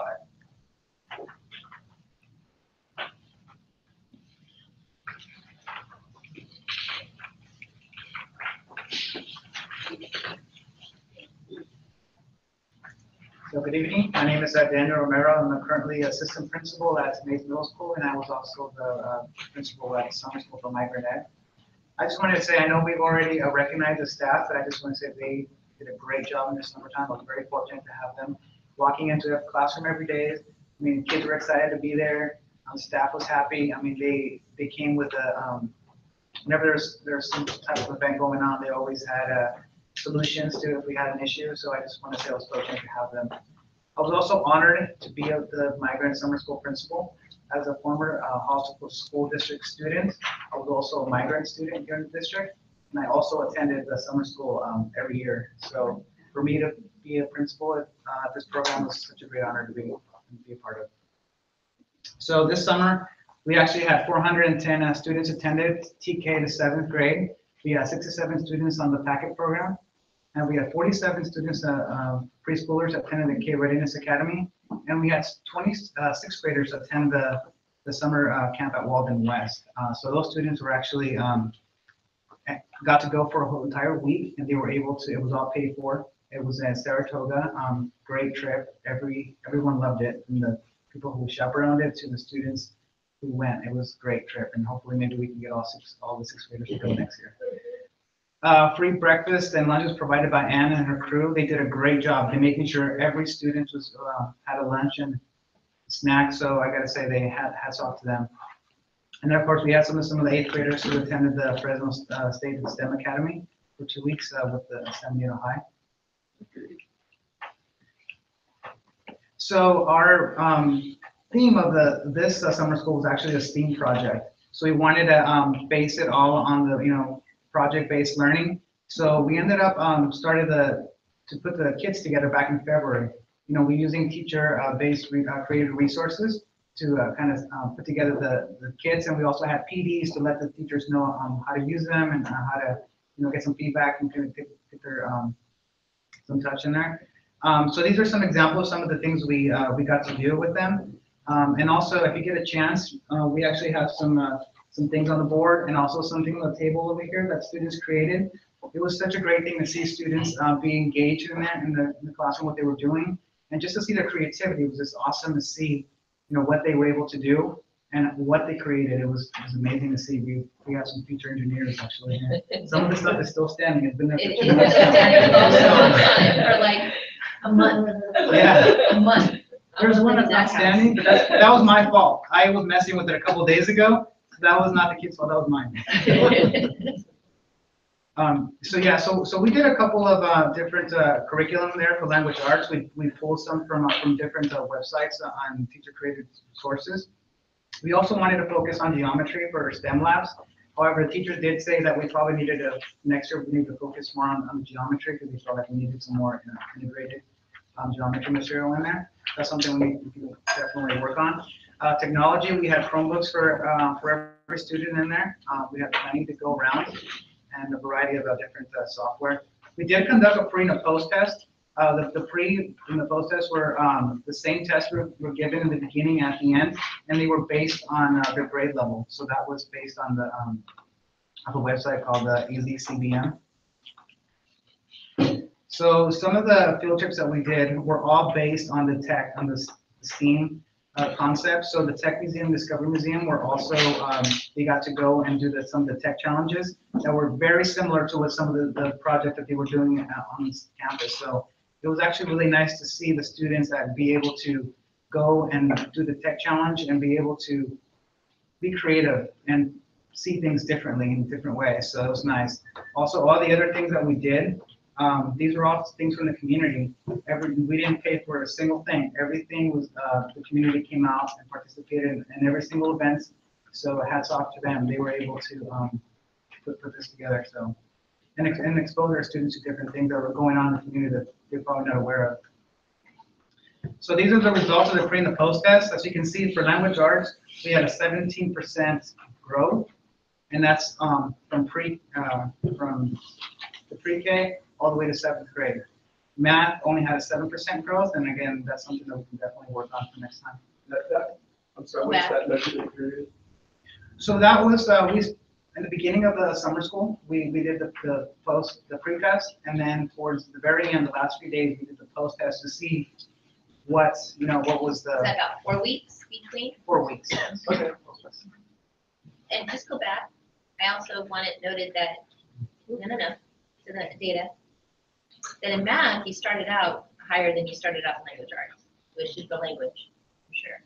So good evening. My name is Daniel Romero. I'm currently assistant principal at Mays Middle School, and I was also the principal at Summer School for Migrant Ed. I just wanted to say, I know we've already recognized the staff, but I just want to say they did a great job in the summertime. I was very fortunate to have them walking into a classroom every day. I mean, kids were excited to be there. Staff was happy. I mean, they came with a, whenever there's some type of event going on, they always had solutions to if we had an issue. So I just want to say I was fortunate to have them. I was also honored to be the Migrant Summer School principal. As a former Hall School District student, I was also a migrant student here in the district, and I also attended the summer school every year. So for me to be a principal at this program was such a great honor to be a part of. So this summer, we actually had 410 students attended TK to 7th grade. We had 67 students on the packet program, and we had 47 students, preschoolers attended the K Readiness Academy, and we had 26 graders attend the summer camp at Walden West. So those students were actually got to go for a whole entire week, and they were able to. It was all paid for. It was at Saratoga. Great trip. Everyone loved it, from the people who chaperoned it to the students who went. It was a great trip, and hopefully maybe we can get all the sixth graders to go next year. Free breakfast and lunches provided by Anne and her crew. They did a great job. They're making sure every student was had a lunch and snack. So I got to say, they had hats off to them. And then of course we had some of the 8th graders who attended the Fresno State STEM Academy for 2 weeks with the San Diego High. So our theme of this summer school was actually a STEAM project. So we wanted to base it all on the project-based learning. So we ended up started to put the kids together back in February. We're using teacher-based creative resources to kind of put together the kits, and we also had PDs to let the teachers know how to use them and how to get some feedback and kind of get their some touch in there. So these are some examples, some of the things we got to do with them. And also, if you get a chance, we actually have some things on the board and also something on the table over here that students created. It was such a great thing to see students be engaged in that in the classroom, what they were doing, and just to see their creativity. It was just awesome to see, what they were able to do and what they created. It was amazing to see. We have some future engineers actually. Some of the stuff is still standing. It's been there for 2 months. For like a month. Yeah. A month. There's one that's not standing, but that was my fault. I was messing with it a couple of days ago. That was not the kid's fault, that was mine. So we did a couple of different curriculum there for language arts. We pulled some from different websites on teacher-created sources. We also wanted to focus on geometry for STEM labs. However, the teachers did say that we probably needed to, next year, we need to focus more on geometry because we felt like we needed some more integrated geometry material in there. That's something we can definitely work on. Technology, we had Chromebooks for every student in there. We had plenty to go around and a variety of different software. We did conduct a pre and a post test. The pre and the post test were the same tests were given in the beginning and at the end, and they were based on their grade level. So that was based on the a website called the EasyCBM. So some of the field trips that we did were all based on the tech, on the STEAM concept. So the Tech Museum, Discovery Museum were also, they got to go and do some of the tech challenges that were very similar to what some of the project that they were doing on this campus. So it was actually really nice to see the students that be able to go and do the tech challenge and be able to be creative and see things differently in different ways. So it was nice. Also, all the other things that we did, these were all things from the community. We didn't pay for a single thing. Everything was, the community came out and participated in every single event. So hats off to them. They were able to put this together. So and expose our students to different things that were going on in the community that they're probably not aware of. So these are the results of the pre and the post test. As you can see, for language arts, we had a 17% growth, and that's from the pre-K all the way to 7th grade. Math only had a 7% growth, and again, that's something that we can definitely work on for next time. I'm sorry, what's that measurement period? So that was in the beginning of the summer school, we did the pre-test, and then towards the very end, the last few days, we did the post-test to see what, what was Is that the about 4 weeks between? 4 weeks? Okay. And just go back, I also want it noted that, to the data, that in math, you started out higher than you started out in language arts, which is the language, for sure.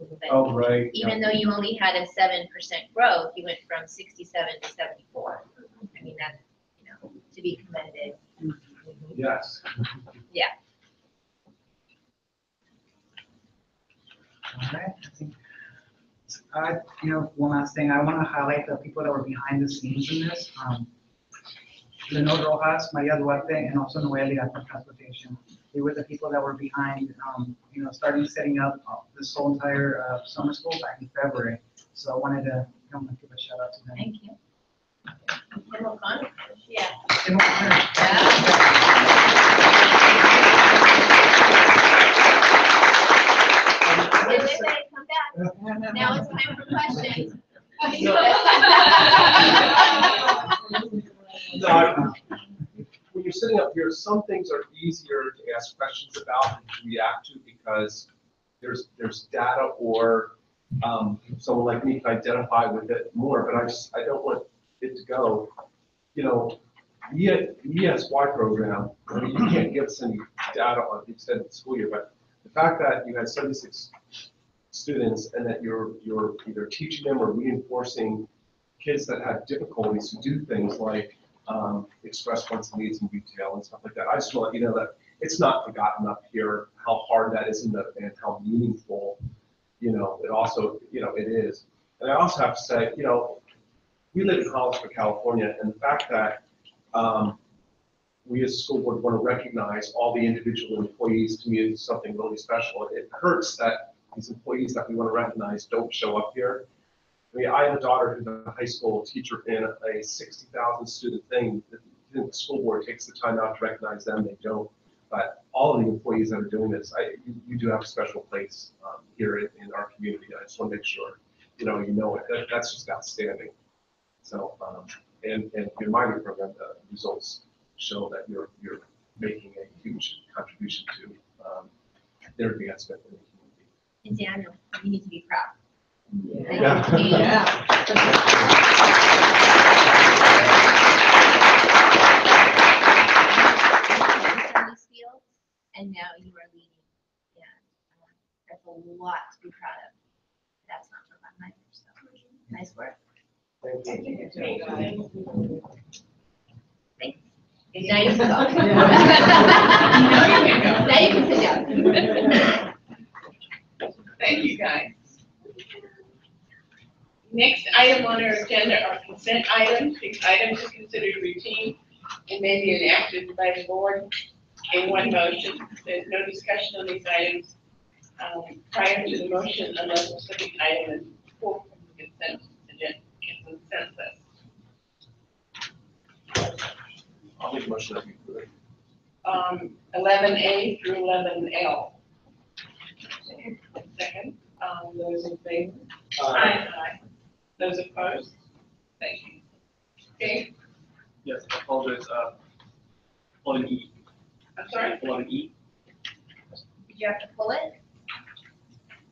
But Oh, right. even though you only had a 7% growth, you went from 67 to 74. I mean, that's, to be commended. Yes. Yeah. All right, I think, one last thing, I want to highlight the people that were behind the scenes in this. Lenore Rojas, Maria Duarte, and also Noelia from Transportation. They were the people that were behind, setting up this whole entire summer school back in February. So I wanted to give a shout out to them. Thank you. Tim O'Connor? Yeah. Tim O'Connor. Wait, come back. Now it's time for questions. No, when you're sitting up here, some things are easier to ask questions about and to react to because there's data or someone like me can identify with it more, but I don't want it to go, the ESY program, I mean, you can't give us any data on the extended school year, but the fact that you had 76 students and that you're either teaching them or reinforcing kids that have difficulties to do things like express one's needs in detail and stuff like that. I just want to let you know that it's not forgotten up here how hard that is and how meaningful, it also, it is. And I also have to say, we live in Hollister, California, and the fact that we as a school board want to recognize all the individual employees to me is something really special. It hurts that these employees that we want to recognize don't show up here. I mean, I have a daughter who's a high school teacher in a 60,000 student thing. The school board takes the time out to recognize them, they don't. But all of the employees that are doing this, you do have a special place here in our community. I just want to make sure, you know it. That's just outstanding. So, and in my program, the results show that you're making a huge contribution to their advancement in the community. And Daniel, you need to be proud. Yeah. And now you are leading. Yeah, that's a lot to be proud of. That's not for my mind. So nice work. Thank you. Thanks. Now you can go. Now you can sit down. Thank you, guys. Next item on our agenda are consent items. These items are considered routine and may be enacted by the board in one motion. There's no discussion on these items prior to the motion unless a specific item is pulled from the consent list. I'll make a motion that we approve. 11A through 11L. Second, those in favor? Aye. Those opposed? Thank you. Okay, Yes, I apologize. 11E. I'm sorry? 11E. Did you have to pull it?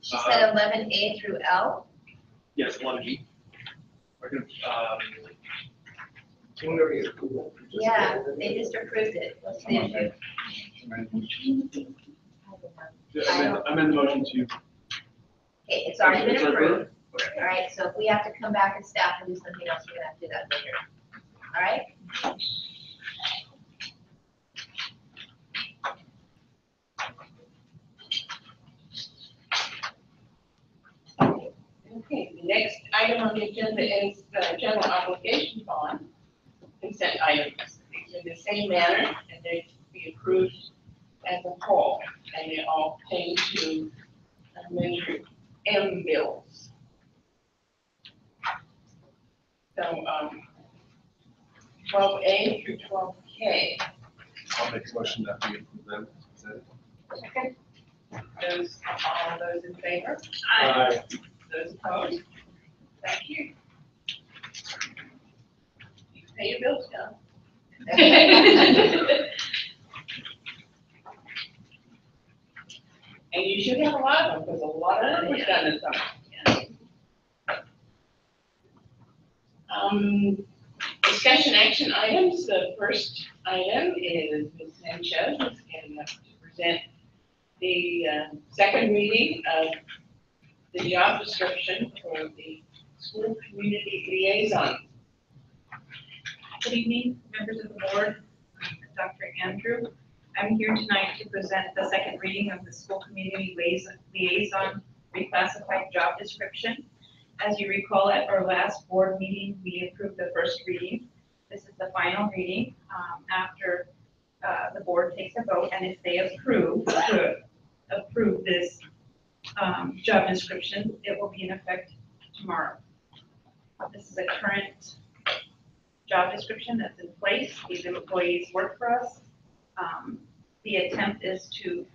She said 11A through L. Yes, 11E. We're going Yeah, they just approved it. What's the issue? I'm in the motion to. Okay, it's already been approved. All right, so if we have to come back as staff and do something else, we're gonna have to do that later. All right? Okay, the next item on the agenda is the general obligation bond consent items. These are the same manner and they should be approved as a whole, and they all pertain to measure M bills. So, 12A through 12K. I'll make a motion that we approve them. Is that it? Okay. All those in favor? Aye. Those opposed? Thank you. You can pay your bills now. Discussion action items, the first item is Ms. Sanchez is getting up to present the second reading of the job description for the school community liaison. Good evening, members of the board, Dr. Andrew. I'm here tonight to present the second reading of the school community liaison reclassified job description. As you recall, at our last board meeting, we approved the first reading. This is the final reading after the board takes a vote, and if they approve this job description, it will be in effect tomorrow. This is a current job description that's in place. These employees work for us. The attempt is to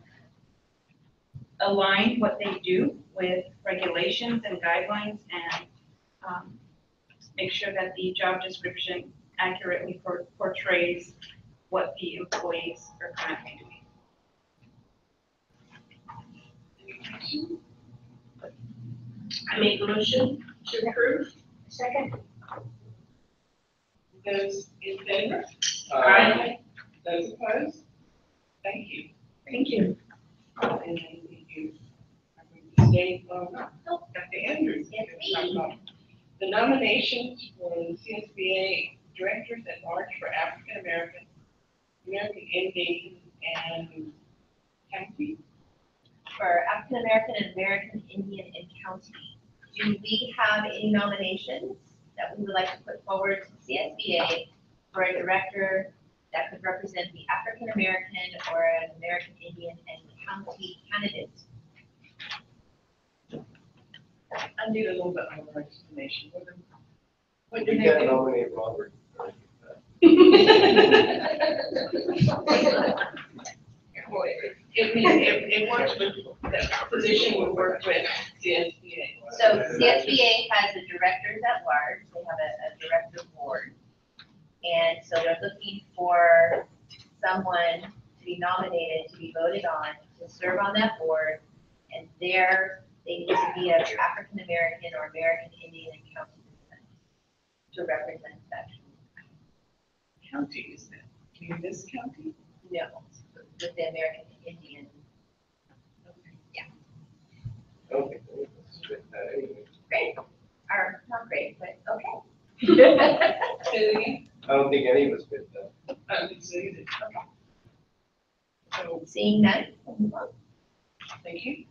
align what they do with regulations and guidelines and make sure that the job description accurately portrays what the employees are currently doing. I make a motion to approve. Second. Those in favor? Aye. Those opposed? Thank you. Thank you. And then you are going to stay on Dr. Andrews. Yes, Talk about the nominations for the CSBA directors at large for African American, American Indian, and county. For African American and American Indian and County. Do we have any nominations that we would like to put forward to CSBA for a director that could represent the African American or an American Indian and county candidate? I need a little bit more explanation. What do You they can't do? nominate Robert. It works with, the position will work with CSBA. So CSBA has the directors at large, they have a director board. And so they're looking for someone to be nominated, to be voted on, to serve on that board. And there, they need to be of African American or American Indian and county descent to represent that. County, is that, in this county? No, with the American Indian. Yeah, I don't think any of us fit that anyway. great, or not great, but okay. I don't think any of us fit that. I would say that. So, Seeing none, we'll move on. thank you.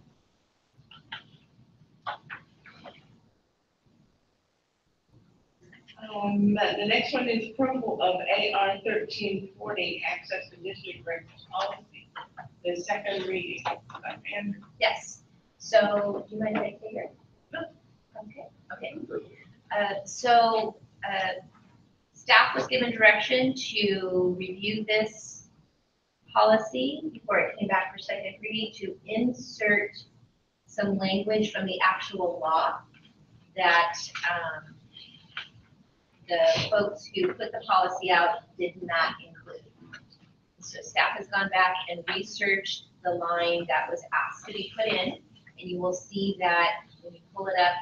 The next one is approval of AR 1340, access to district records policy, the second reading. Andrew. Yes, so do you mind if I take here? Okay. Staff was given direction to review this policy before it came back for second reading to insert some language from the actual law that the folks who put the policy out did not include. So staff has gone back and researched the line that was asked to be put in, and you will see that when you pull it up,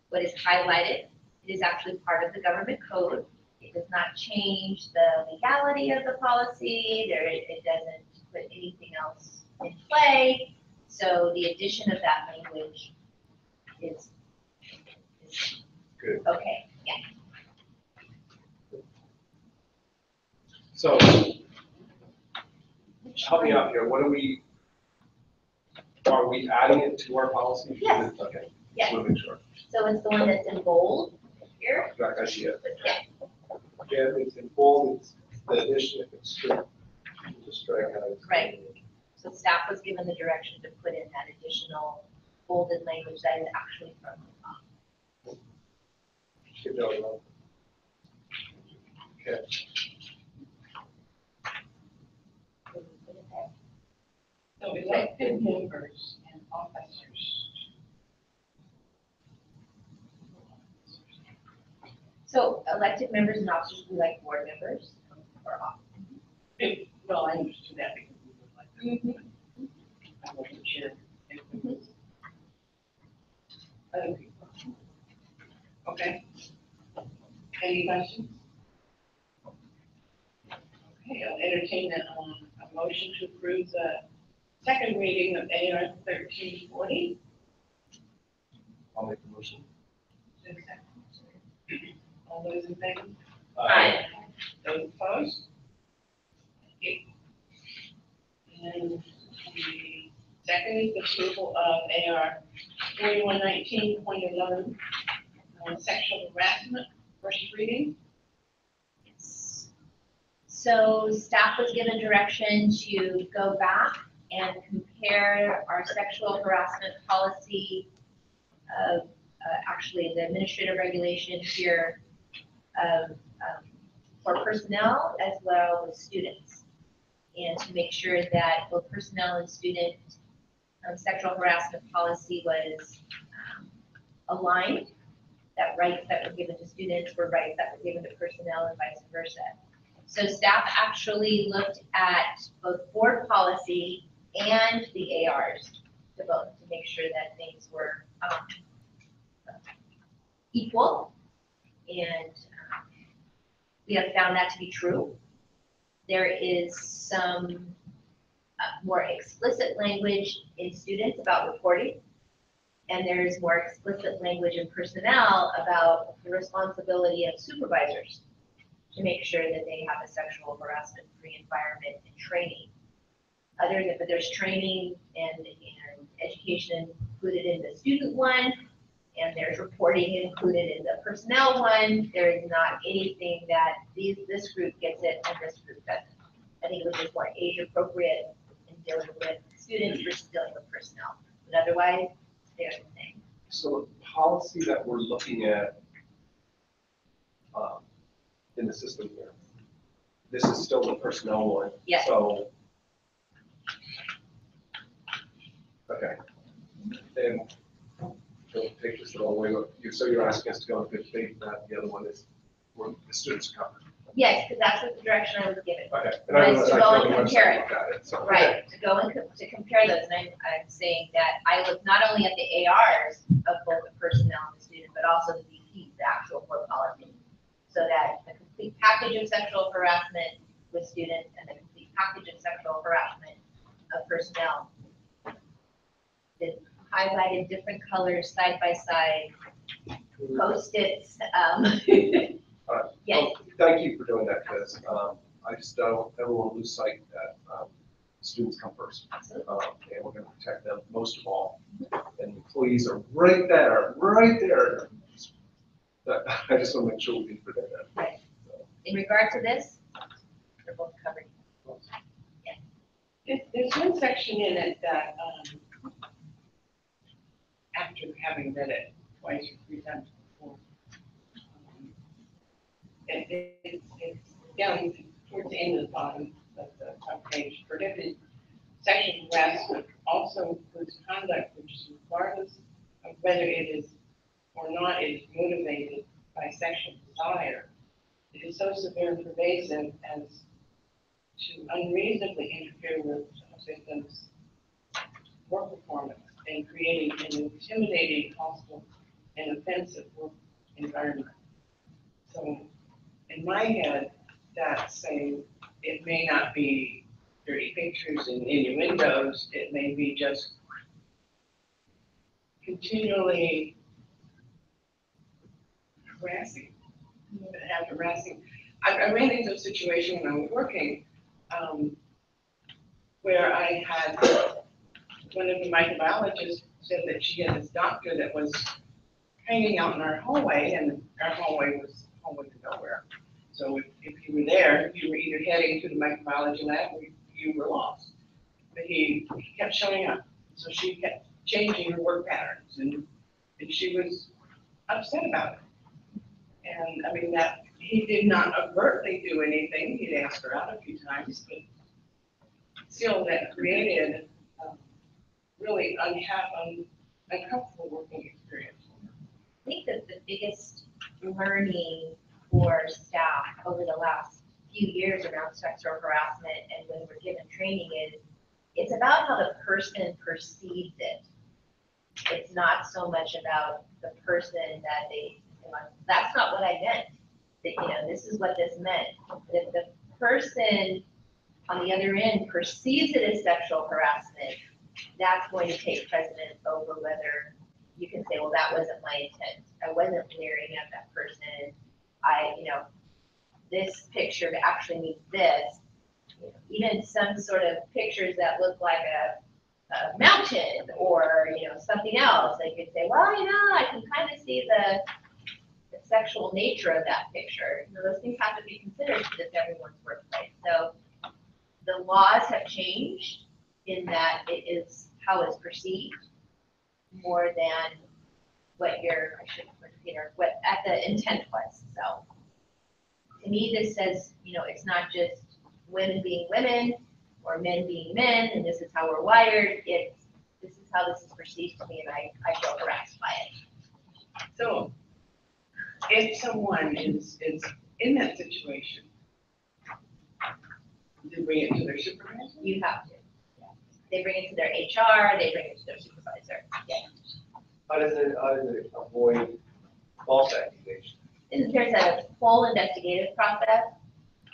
what is highlighted, it is actually part of the government code. It does not change the legality of the policy. It doesn't put anything else in play. So the addition of that language is Good. okay. Yeah. So, help me out here. What are we adding it to our policy? Yes. Okay. Yes. Just want to make sure. So it's the one that's in bold here. Right, I see it. Yeah. Yeah, it's in bold, it's the addition, if it's strict, just strike out. Right. So staff was given the direction to put in that additional bolded language that is actually from the law. Good job, Rob. Okay. So elected members and officers. So elected members and officers will be like board members or officers. Well, I understood that because we were like, I wasn't sure. Other people. Okay. Any questions? Okay, I'll entertain a motion to approve the second reading of AR 1340. I'll make the motion. All those in favor? Aye. Those opposed? Okay. And the second is the approval of AR 4119.11, sexual harassment, first reading. So staff was given direction to go back and compare our sexual harassment policy of, actually the administrative regulation here for personnel as well as students. And to make sure that both personnel and student sexual harassment policy was aligned, that rights that were given to students were rights that were given to personnel and vice versa. So staff actually looked at both board policy and the ARs to both to make sure that things were equal, and we have found that to be true. There is some more explicit language in students about reporting, and there's more explicit language in personnel about the responsibility of supervisors to make sure that they have a sexual harassment-free environment and training. But there's training and education included in the student one, and there's reporting included in the personnel one. There is not anything that this group gets it and this group doesn't. I think it was just more age appropriate in dealing with students versus dealing with personnel. But otherwise, they're the same. So the policy that we're looking at in the system here, this is still the personnel one. Yes. So, okay. And don't take this the wrong way, but so you're asking us to go in good faith, that the other one is where the students are covered. Yes, because that's what the direction I was given. Okay. And I Was to I go found and the compare website, it. looked at it, so. Right, to go and to compare those, and I'm saying that I looked not only at the ARs of both the personnel and the student, but also the VPs, the actual board policy. So that the complete package of sexual harassment with students and the complete package of sexual harassment of personnel is highlighted different colors side by side, Post-its. All right. Yes. Well, thank you for doing that, because I just don't ever want to lose sight that students come first. And we're going to protect them most of all. And employees are right there, right there. But I just want to make sure we can protect them. Right. In regard to this, they're both covered. There's one section in it that, after having read it twice or three times before, it's down towards the end of the bottom of the top page. Prohibited sexual harassment also includes conduct which is regardless of whether it is or not is motivated by sexual desire. It is so severe and pervasive as to unreasonably interfere with a victim's work performance and creating an intimidating, hostile, and offensive work environment. So in my head, that's saying it may not be dirty pictures and innuendos, it may be just continually harassing. I ran into a situation when I was working where I had one of the microbiologists said that she had this doctor that was hanging out in our hallway, and our hallway was hallway to nowhere. So if you were there, you were either heading to the microbiology lab or you were lost. But he kept showing up. So she kept changing her work patterns, and she was upset about it. And I mean, that he did not overtly do anything. He'd asked her out a few times, but still that created really uncomfortable working experience. I think that the biggest learning for staff over the last few years around sexual harassment and when we're given training is it's about how the person perceives it. It's not so much about the person that that's not what I meant. that, this is what this meant. But if the person on the other end perceives it as sexual harassment, that's going to take precedence over whether you can say, well, that wasn't my intent. I wasn't leering at that person. This picture actually means this. Even some sort of pictures that look like a mountain or, something else, they could say, well, I can kind of see the sexual nature of that picture. Those things have to be considered because it's everyone's workplace. So the laws have changed in that it is how it's perceived more than what what at the intent was. So to me, this says, it's not just women being women or men being men, and this is how we're wired. This is how this is perceived to me, and I feel harassed by it. So if someone is in that situation, do bring it to their supervisor? You have to. Yeah. They bring it to their HR, they bring it to their supervisor. Yeah. How does it avoid false accusation? There's a whole investigative process,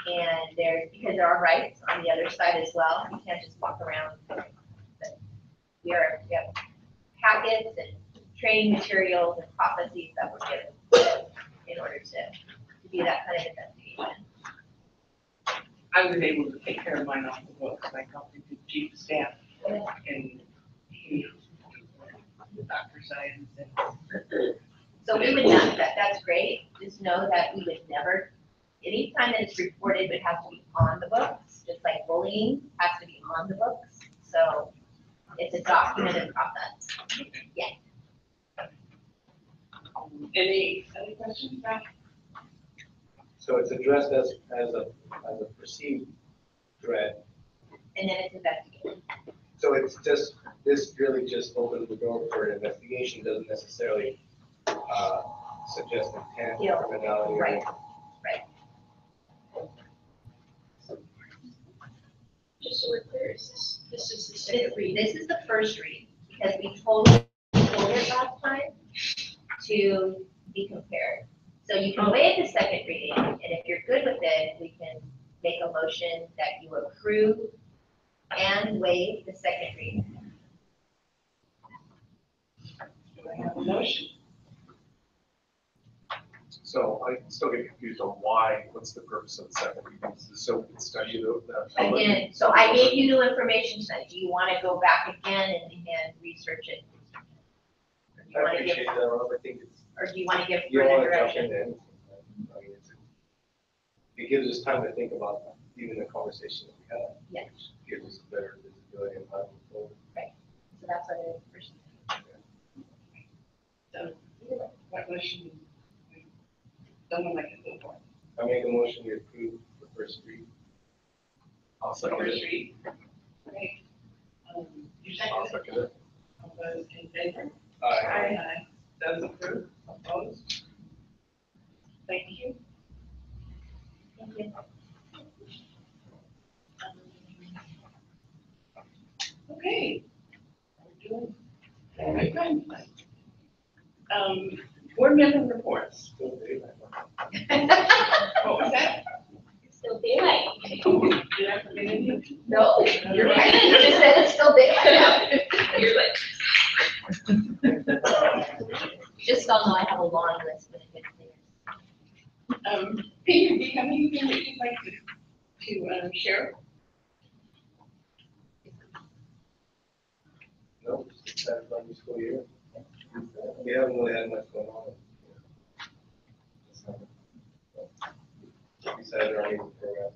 and because there are rights on the other side as well. You can't just walk around. We have packets and training materials and processes that were given in order to do that kind of investigation. I was able to take care of mine off the books. I talked to the chief of staff, and he, the doctor science, and So we would not, that's great. Just know that we would never, anytime that it's reported, it has to be on the books, just like bullying has to be on the books. So it's a documented process. Yeah. Any other questions about? So it's addressed as a perceived threat. And then it's investigated. So it's just, this really just opens the door for an investigation, doesn't necessarily suggest intent or criminality. Right. Just so we're clear, this is the second read? This is the first read, because we told it last time to be compared. So you can waive the second reading, and if you're good with it, we can make a motion that you approve and waive the second reading. Do I have a motion? So I still get confused on what's the purpose of the second reading? Is this so we can study the. Again, so I gave you new information tonight. Do you want to go back again and research it? Or do you I want to give, appreciate that, I think it's. or do you want to give You don't further want to jump direction? into anything. I mean, it gives us time to think about even the conversation that we have. Yeah. Which gives us better visibility and how to move forward. Right. So that's what it is. So what motion? Someone like to go for it. I make a motion to approve the first read. I'll second First it. read. Okay. You I'll second second it. All those in favor? Aye. Aye. Those approved, opposed? Thank you. Thank you. Okay. We're doing very good. Board member reports. What was that? It's still daylight. Did I forget anything? No, you're right. You just said it's still daylight out. You're like. Just so know I have a long list of good things. Peter, do you have anything that you'd like to share? No, it's that from the school year. We haven't really had much going on. Besides our annual program.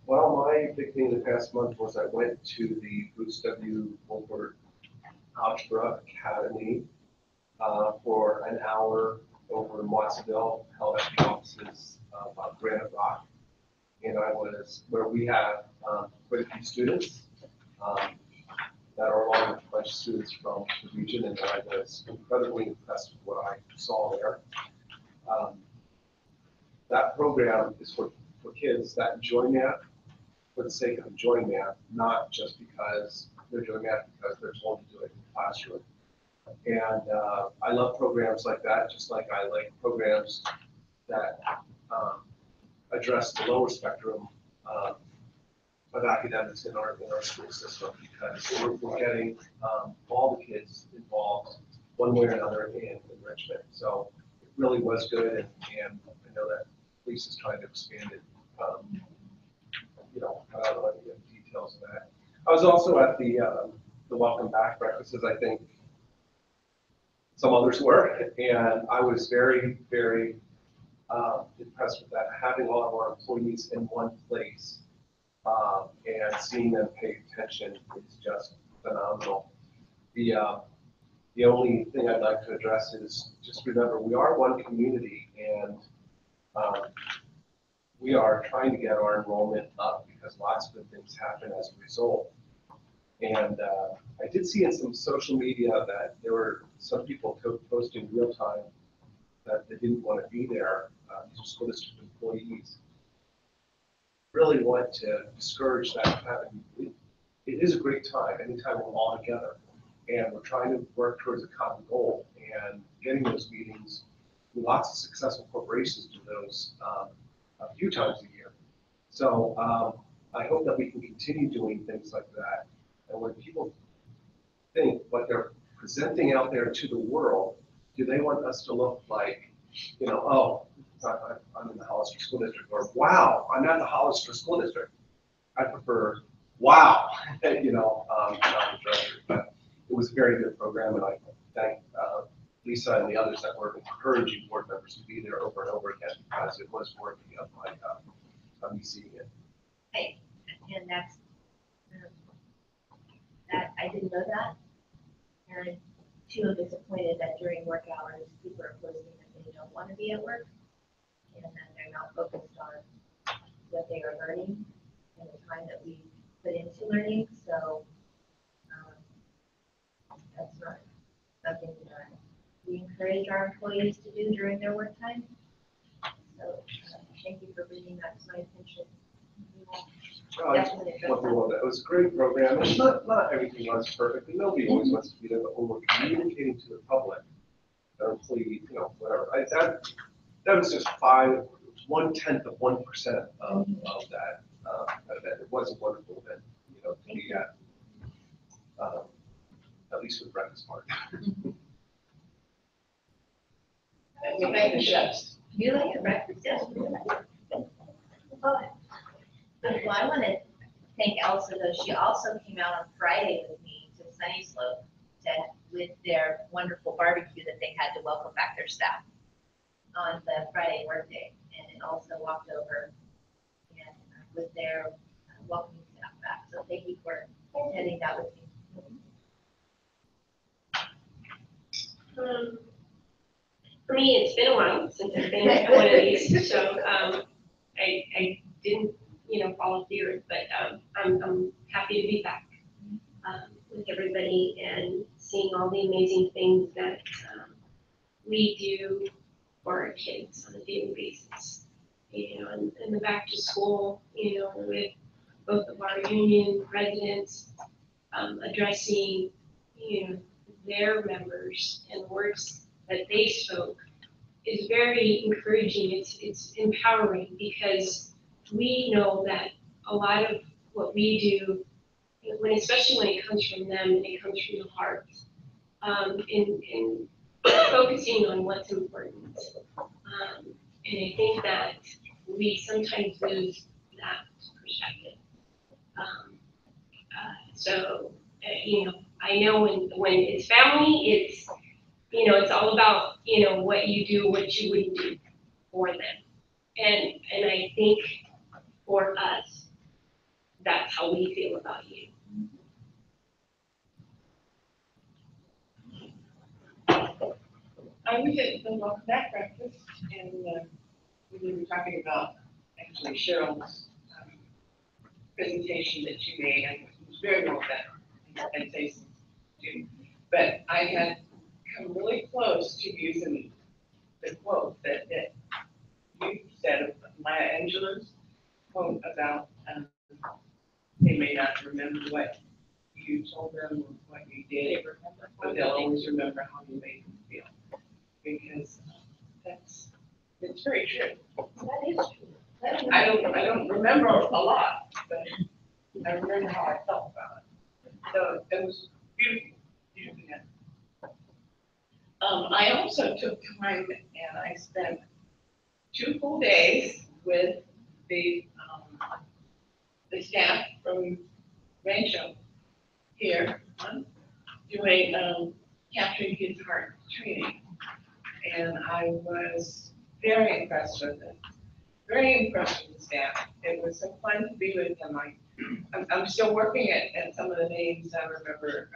Well, my big thing the past month was I went to the Bruce W. Wolford Algebra Academy for an hour over in Watsonville, held at the offices of Granite Rock. And I was where we have quite a few students that are along with a bunch of students from the region, and I was incredibly impressed with what I saw there. That program is for kids that enjoy math for the sake of enjoying math, not just because they're doing math because they're told to do it in the classroom. And I love programs like that, just like I like programs that address the lower spectrum of academics in our school system, because we're getting all the kids involved one way or another in enrichment. So it really was good, and I know that Lisa's trying to expand it. You know, I don't want to get details of that. I was also at the welcome back breakfast, as I think some others were, and I was very, very impressed with that, having all of our employees in one place and seeing them pay attention is just phenomenal. The only thing I'd like to address is just remember we are one community, and we are trying to get our enrollment up because lots of good things happen as a result. And I did see in some social media that there were some people posting real time that they didn't want to be there. These are school district employees. Really want to discourage that happening. It is a great time anytime we're all together, and we're trying to work towards a common goal, and getting those meetings. Lots of successful corporations do those a few times a year. So I hope that we can continue doing things like that. And when people think what they're presenting out there to the world, do they want us to look like, you know, oh, I'm in the Hollister School District, or wow, I'm not the Hollister School District. I prefer wow, you know, but it was a very good program, and I thank Lisa and the others that were encouraging board members to be there over and over again, because it was worthy of me seeing it. Hey, and that's, that, I didn't know that. And I'm too disappointed that during work hours, people are posting that they don't want to be at work, and that they're not focused on what they are learning and the time that we put into learning. So that's not something that we encourage our employees to do during their work time. So thank you for bringing that to my attention. Definitely address that. It was a great program. And not everything runs perfectly. Nobody always wants to be there, but when we're communicating to the public, our employee, you know, whatever. That was just 1/10 of 1% of that event. It was a wonderful event, you know, to be at least with breakfast party. And we thank the chefs. You like your breakfast, yes? Well, I want to thank Elsa, though. She also came out on Friday with me to Sunny Slope with their wonderful barbecue that they had to welcome back their staff on the Friday workday. And it also walked over and with their welcoming staff back. So thank you for attending that with me. For me, it's been a while since I've been at one of these, so I didn't, you know, follow through, but I'm happy to be back with everybody and seeing all the amazing things that we do for our kids on a daily basis. You know, and the back to school, you know, with both of our union presidents addressing, you know, their members and the words that they spoke is very encouraging. It's empowering, because we know that a lot of what we do, especially when it comes from them and it comes from the heart, in focusing on what's important. And I think that we sometimes lose that perspective. You know, I know when it's family, it's, you know, it's all about, you know, what you do, what you wouldn't do for them. And I think for us, that's how we feel about you. I was at the welcome back breakfast, and we were talking about actually Cheryl's presentation that she made, and it was very well done. I'd say so too. But I had come really close to using the quote that you said of Maya Angelou's quote about they may not remember what you you told them or what you did, but they'll always remember how you made them feel. Because it's very true. That is true. I don't remember a lot, but I remember how I felt about it. So it was beautiful, beautiful. I also took time and I spent 2 full days with the staff from Rancho here doing capturing kids' heart training. And I was very impressed with it. Very impressed with the staff. It was so fun to be with them. I'm still working at some of the names I remember.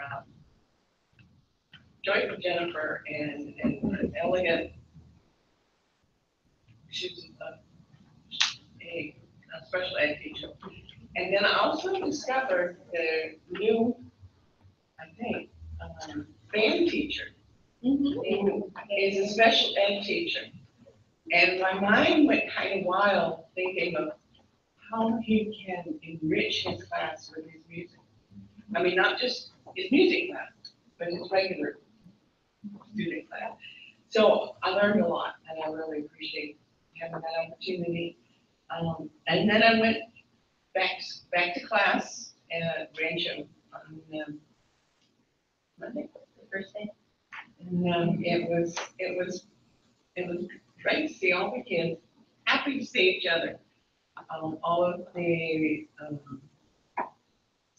Joyful Jennifer and Elegant. She's a special ed teacher. And then I also discovered the new, I think, band teacher. Is a special ed teacher. And my mind went kind of wild thinking of how he can enrich his class with his music. I mean, not just his music class, but his regular student class. So I learned a lot, and I really appreciate having that opportunity. And then I went back to class at Rancho on Monday, the first day. And it was great to see all the kids, happy to see each other. All of the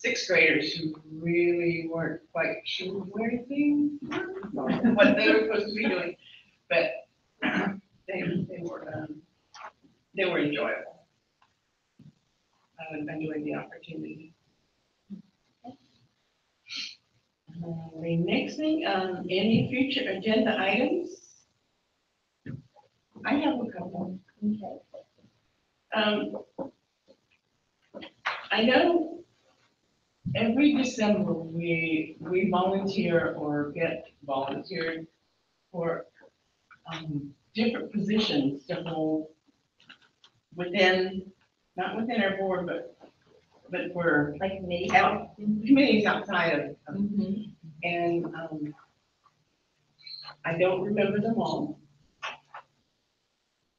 6th graders who really weren't quite sure where things were, what they were supposed to be doing, but they were enjoyable. I enjoyed the opportunity. The next thing, any future agenda items? I have a couple. Okay. I know every December we volunteer or get volunteered for different positions to hold within, not within our board, but for Like committees? Committees outside of. And I don't remember them all.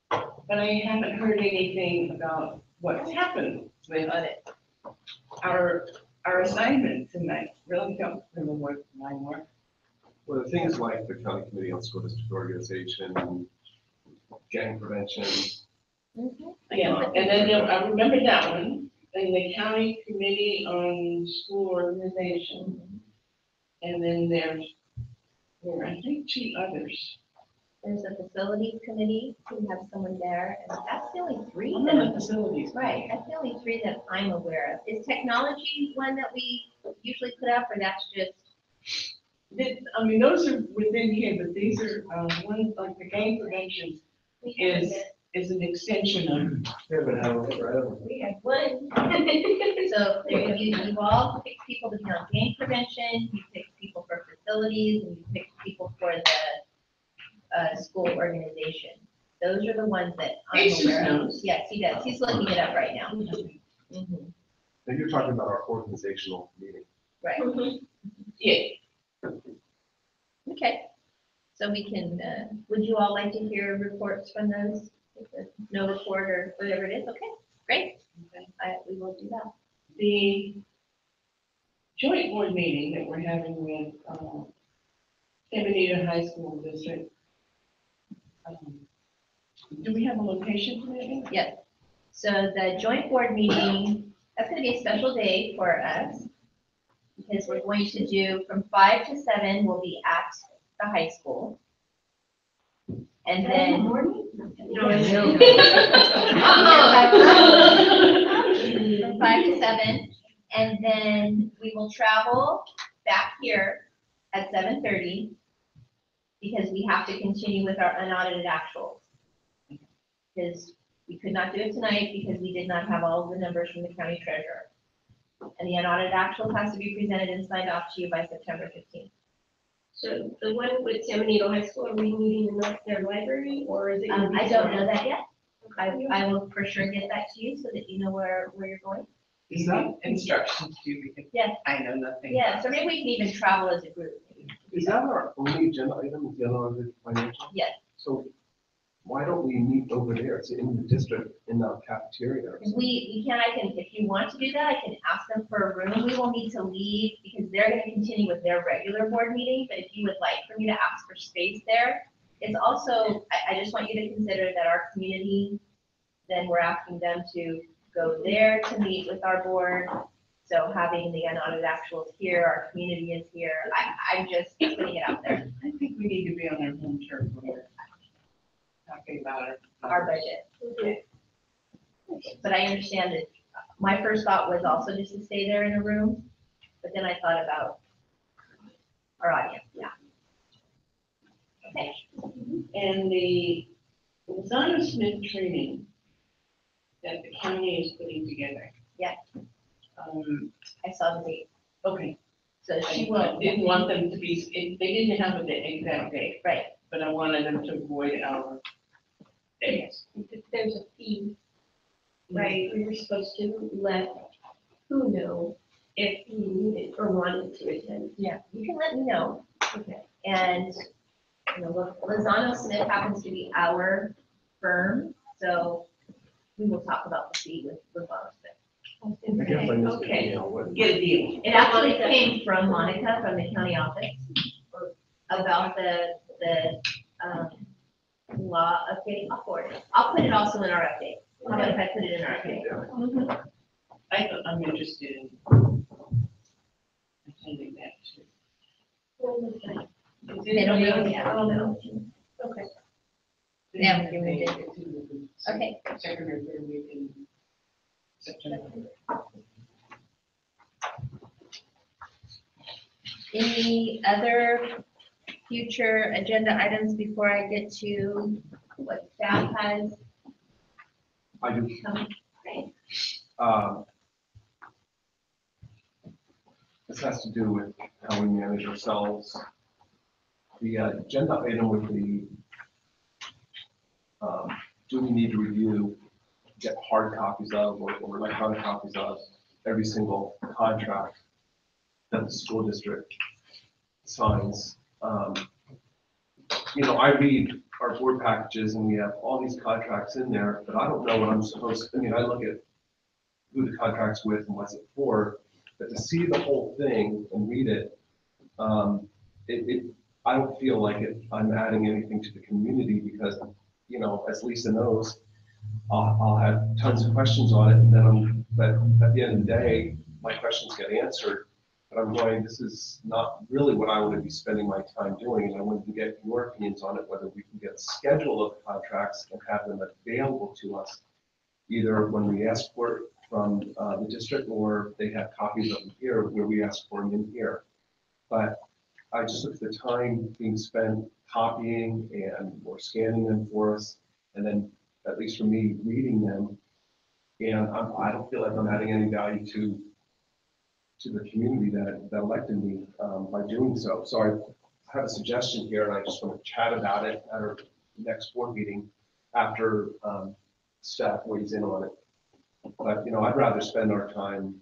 But I haven't heard anything about what's happened with our assignments, and I really don't remember what mine were. Well, the things like the county committee on school district organization, gang prevention. Yeah, and then I remember that one, and the county committee on school organization. And then there were, I think, 2 others. There's a facilities committee, we have someone there, and that's the only 3. I'm on the facilities. Right, that's the only 3 that I'm aware of. Is technology one that we usually put up, or that's just? I mean, those are within here, but these are, ones like the gang prevention is an extension of. We have one. So you all pick people to be on gang prevention, you pick people for facilities, and you pick people for the school organization. Those are the ones that I'm aware of. Yes, he does. He's looking it up right now. And you're talking about our organizational meeting. Right. Yeah. Okay. So we can, would you all like to hear reports from those? No report or whatever it is? Okay, great. We will do that. The joint board meeting that we're having with San Benito High School District. Do we have a location for that? Yes. So the joint board meeting, that's going to be a special day for us because we're going to do from 5 to 7, we'll be at the high school. And then. Morning? No. From 5 to 7. And then we will travel back here at 7:30 because we have to continue with our unaudited actuals. Because we could not do it tonight because we did not have all of the numbers from the county treasurer. And the unaudited actual has to be presented and signed off to you by September 15th. So the one with San Benito High School, are we meeting in their library, or is it? I don't know that yet. I will for sure get that to you so that you know where you're going. Is that, Instructions to you, because Yes. I know nothing. Yeah, so maybe we can even travel as a group. is that our only agenda item, is the other one the financial? Yes. So why don't we meet over there? It's in the district, in the cafeteria or something. We can, if you want to do that, I can ask them for a room. We will need to leave because they're gonna continue with their regular board meeting, but if you would like for me to ask for space there, it's also, I just want you to consider that our community, then we're asking them to go there to meet with our board. So having the unaudited actuals here, our community is here. I'm just putting it out there. I think we need to be on our home turf when we're talking about Our budget. Okay. But I understand that my first thought was also just to stay there in a room, but then I thought about our audience, yeah. Okay. And the Lozano Smith training that the county is putting together. Yeah. I saw the date. Okay. So she Didn't want them to be, they didn't have an exact date. Right. But I wanted them to avoid our dates. There's a fee, right? We were supposed to let who know if he needed or wanted to attend. Yeah, you can let me know. Okay. And, you know, Lozano Smith happens to be our firm, so we will talk about the fee with Lozano Smith. I guess I missed the Okay. email. What- Get a deal. It actually came from Monica from the county office about the law update. I'll forward it. I'll put it also in our update. How about if I put it in our update? I'm interested in attending that too. They don't know yet. Oh, no. Okay. Yeah, we can move it. Okay. Second or third week in September. Any other future agenda items before I get to what staff has I do. come? Great. This has to do with how we manage ourselves. The agenda item with the, do we need to review, get hard copies of or electronic copies of every single contract that the school district signs. You know, I read our board packages and we have all these contracts in there, but I don't know what I'm supposed to, I mean, I look at who the contract's with and what's it for, but to see the whole thing and read it, I don't feel like I'm adding anything to the community because, you know, as Lisa knows, I'll have tons of questions on it, and then but at the end of the day, my questions get answered. But I'm going, this is not really what I want to be spending my time doing, and I want to get your opinions on it, whether we can get a schedule of contracts and have them available to us, either when we ask for it from the district, or they have copies of them here where we ask for them in here. But I just look at the time being spent copying and or scanning them for us, and then at least for me reading them, and I don't feel like I'm adding any value to the community that elected me by doing so. So I have a suggestion here, and I just want to chat about it at our next board meeting after staff weighs in on it. But you know, I'd rather spend our time,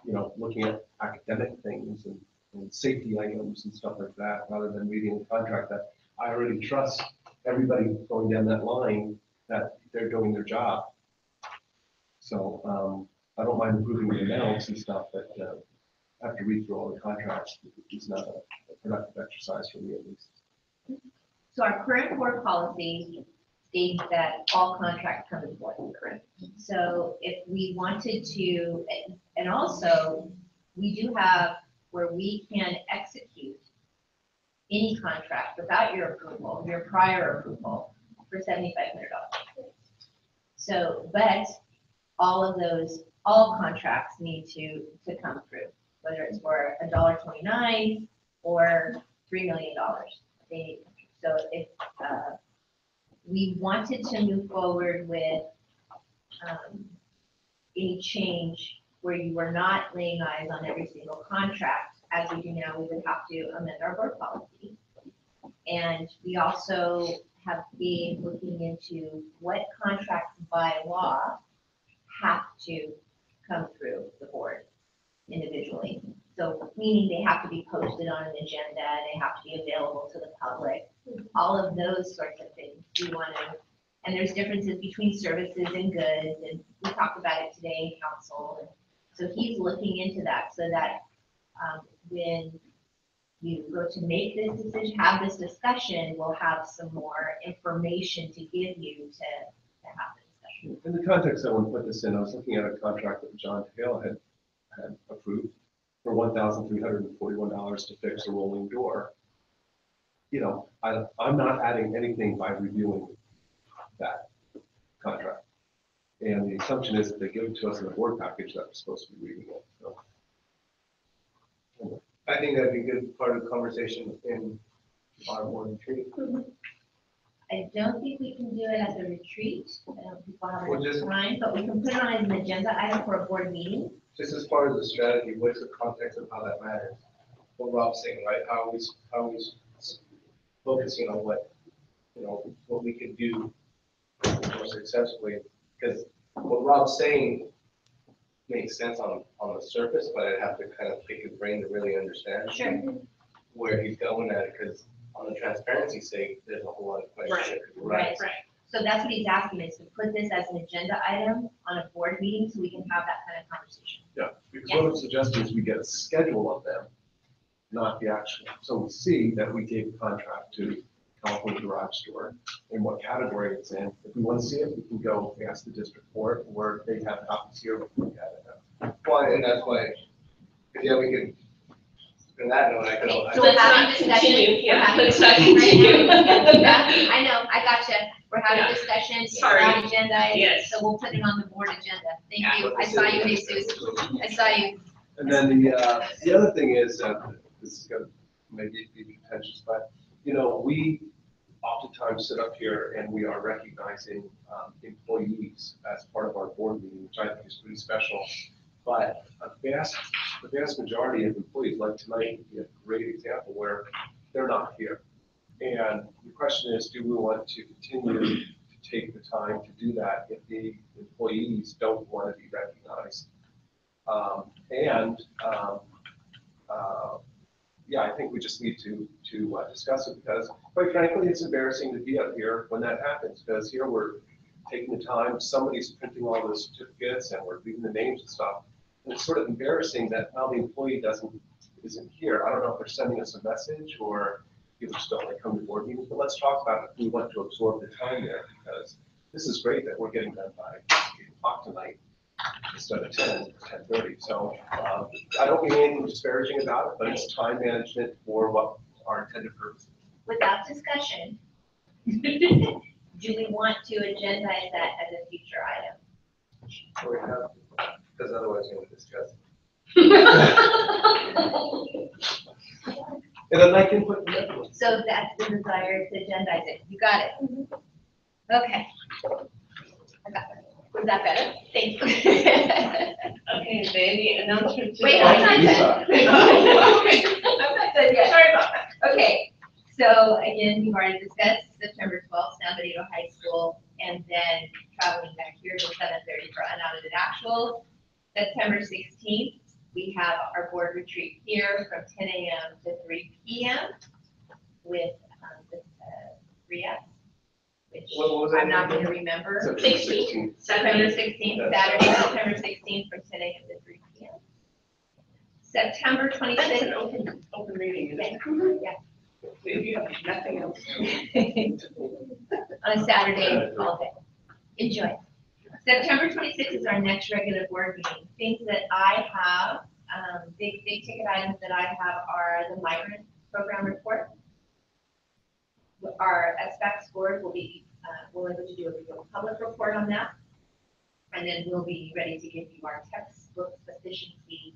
you know, looking at academic things and safety items and stuff like that, rather than reading a contract that I already trust everybody going down that line that they're doing their job. So I don't mind approving the amounts and stuff, but I have to read through all the contracts. It's not a productive exercise for me, at least. So our current board policy states that all contracts come before the correct. So if we wanted to, and also we do have where we can execute any contract without your approval, your prior approval, for $7,500. So, but all contracts need to come through, whether it's for $1.29 or $3 million. So if we wanted to move forward with any change where you were not laying eyes on every single contract, as we do now, we would have to amend our board policy. And we also have been looking into what contracts by law have to come through the board individually. So meaning they have to be posted on an agenda, they have to be available to the public, all of those sorts of things. We want to, and there's differences between services and goods, and we talked about it today in council. And so he's looking into that so that when you go to make this decision, have this discussion, we'll have some more information to give you to have the discussion. In the context I want to put this in, I was looking at a contract that John Hale had approved for $1,341 to fix a rolling door. You know, I'm not adding anything by reviewing that contract. And the assumption is that they give it to us in a board package that we're supposed to be reading it. So. I think that'd be a good part of the conversation in our board retreat. I don't think we can do it at the retreat. I don't think we'll have Well, just- enough time, but we can put it on as an agenda item for a board meeting. Just as far as the strategy, what's the context of how that matters? What Rob's saying, right? How are we focusing on what, you know, what we can do more successfully? Because what Rob's saying makes sense on the surface, but I'd have to kind of pick his brain to really understand where he's going at it. Because on the transparency sake, there's a whole lot of questions. Right. So that's what he's asking, is to put this as an agenda item on a board meeting so we can have that kind of conversation. Yeah, because what I'm suggesting is we get a schedule of them, not the actual. So we see that we gave a contract to California Garage Store and what category it's in. If we want to see it, we can go ask the district for it, or they have copies here, we can get it. Well, and that's why, yeah, we could, in that note, I could. So we're having discussion. Yeah, let's We're not having continue. discussion. I know, I gotcha. We're having discussion. It's Sorry. not agenda item, Yes. So we'll put it on the board agenda. Thank Yeah. you. I saw you, Jesus. I saw you. And then the other thing is, this is going to maybe be contentious, but, you know, we oftentimes sit up here and we are recognizing employees as part of our board meeting, which I think is pretty special. But the vast majority of employees, like tonight, would be a great example where they're not here. And the question is, do we want to continue to take the time to do that if the employees don't want to be recognized? Yeah, I think we just need to discuss it because, quite frankly, it's embarrassing to be up here when that happens, because here we're taking the time, somebody's printing all the certificates and we're reading the names and stuff. And it's sort of embarrassing that now the employee isn't here. I don't know if they're sending us a message or people just don't want to come to board meetings, but let's talk about it if we want to absorb the time there, because this is great that we're getting done by 8 o'clock tonight instead of 10:30. So I don't mean anything disparaging about it, but it's time management for what our intended purpose is. Without discussion, do we want to agendize that as a future item? We have, because otherwise we're going to discuss. And then I can put. So that's the desire to agendize it. You got it. Okay. I got it. Was that better? Thank you. Okay, Mandy, announcement. Wait, I'm not done. I'm not done yet. Sorry about that. Okay, so again, we've already discussed September 12th, San Benito High School, and then traveling back here to 7:30 for unaudited actuals. September 16th, we have our board retreat here from 10 a.m. to 3 p.m. with the 3S. Which What was that I'm not name? going to remember. September 16th. September 16th, Saturday, September 16th from 10 a.m. to 3 p.m. September 26th. That's an open meeting, isn't it? Yeah. If you have nothing else. On a Saturday, all day. Enjoy. September 26th is our next regular board meeting. Things that I have, big ticket items that I have are the migrant program report. Our SBAC scores will be, we're able to do a public report on that. And then we'll be ready to give you our textbook efficiency,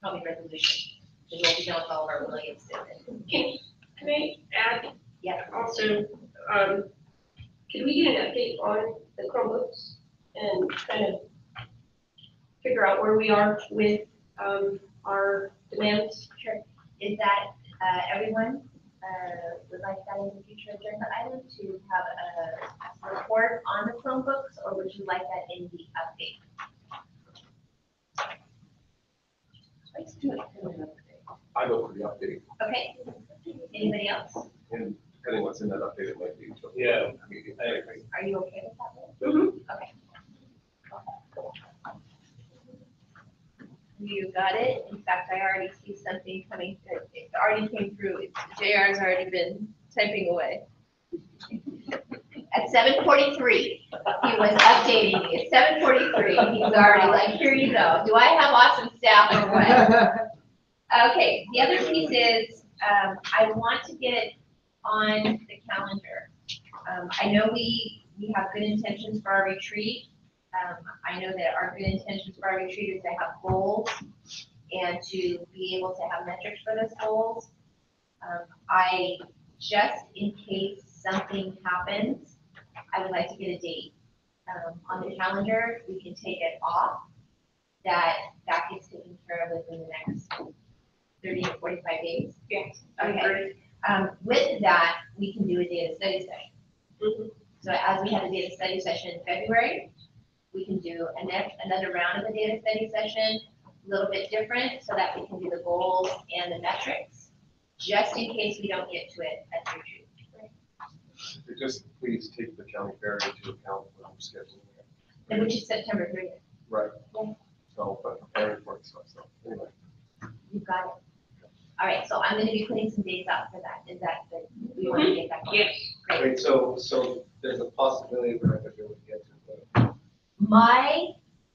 probably resolution. So we'll be done with all of our Williams. Can I add? Yeah. Also, can we get an update on the Chromebooks and kind of figure out where we are with our demands? Sure. Is that everyone? would like that as a future agenda item to have a report on the Chromebooks, or would you like that in the update? Let's do it in an update. I go for the update, Okay, anybody else? and depending what's in that update, it might be. Yeah. Immediate. Are you okay with that? Okay. You got it. In fact, I already see something coming. It already came through. JR's already been typing away. At 7:43, he was updating me. At 7:43, he's already like, here you go. Do I have awesome staff or what? Okay, the other piece is, I want to get on the calendar. I know we have good intentions for our retreat. I know that our good intentions for our retreat is to have goals and to be able to have metrics for those goals. I, just in case something happens, I would like to get a date on the calendar. We can take it off. That gets taken care of within the next 30 to 45 days. Yes. Okay. With that, we can do a data study session. So as we had a data study session in February, we can do another round of a data study session, a little bit different, so that we can do the goals and the metrics, just in case we don't get to it at the retreat. Just please take the county fair into account when I'm scheduling it. And which is September 30th. Right. Yeah. So, but preparing for it, so anyway. You've got it. All right, so I'm gonna be putting some dates out for that. Is that good? We want to get that going? Yes. Great. Wait, so there's a possibility we're not gonna be able to get to it.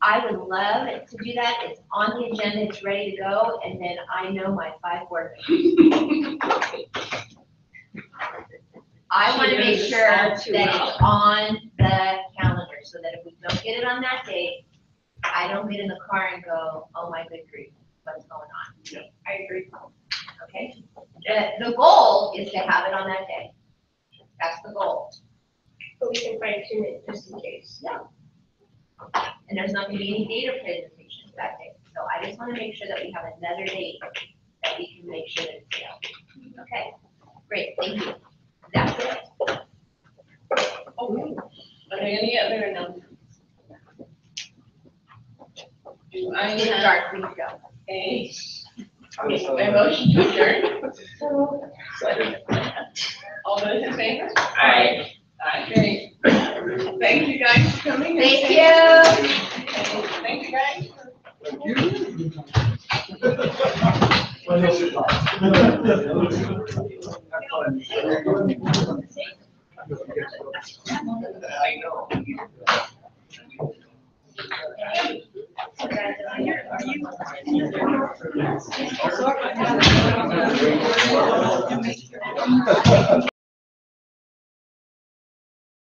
I would love to do that. It's on the agenda, it's ready to go, and then I know my 5 board members. I want to make sure that it's on the calendar, so that if we don't get it on that date, I don't get in the car and go, oh my good grief, what's going on? Yeah, I agree. Okay? The goal is to have it on that day. That's the goal. But we can fine tune it just in case. Yeah. And there's not gonna be any data presentations that day. So I just wanna make sure that we have another date that we can make sure that it's out. Okay? Great, thank you. That's it. Okay. Are there any other announcements? Do I It's have dark, we can go. a motion to adjourn? Second. All those in favor? Aye. Aye, great. Thank you guys for coming. Thank you. Thank you guys. Thank you. I know. Are you?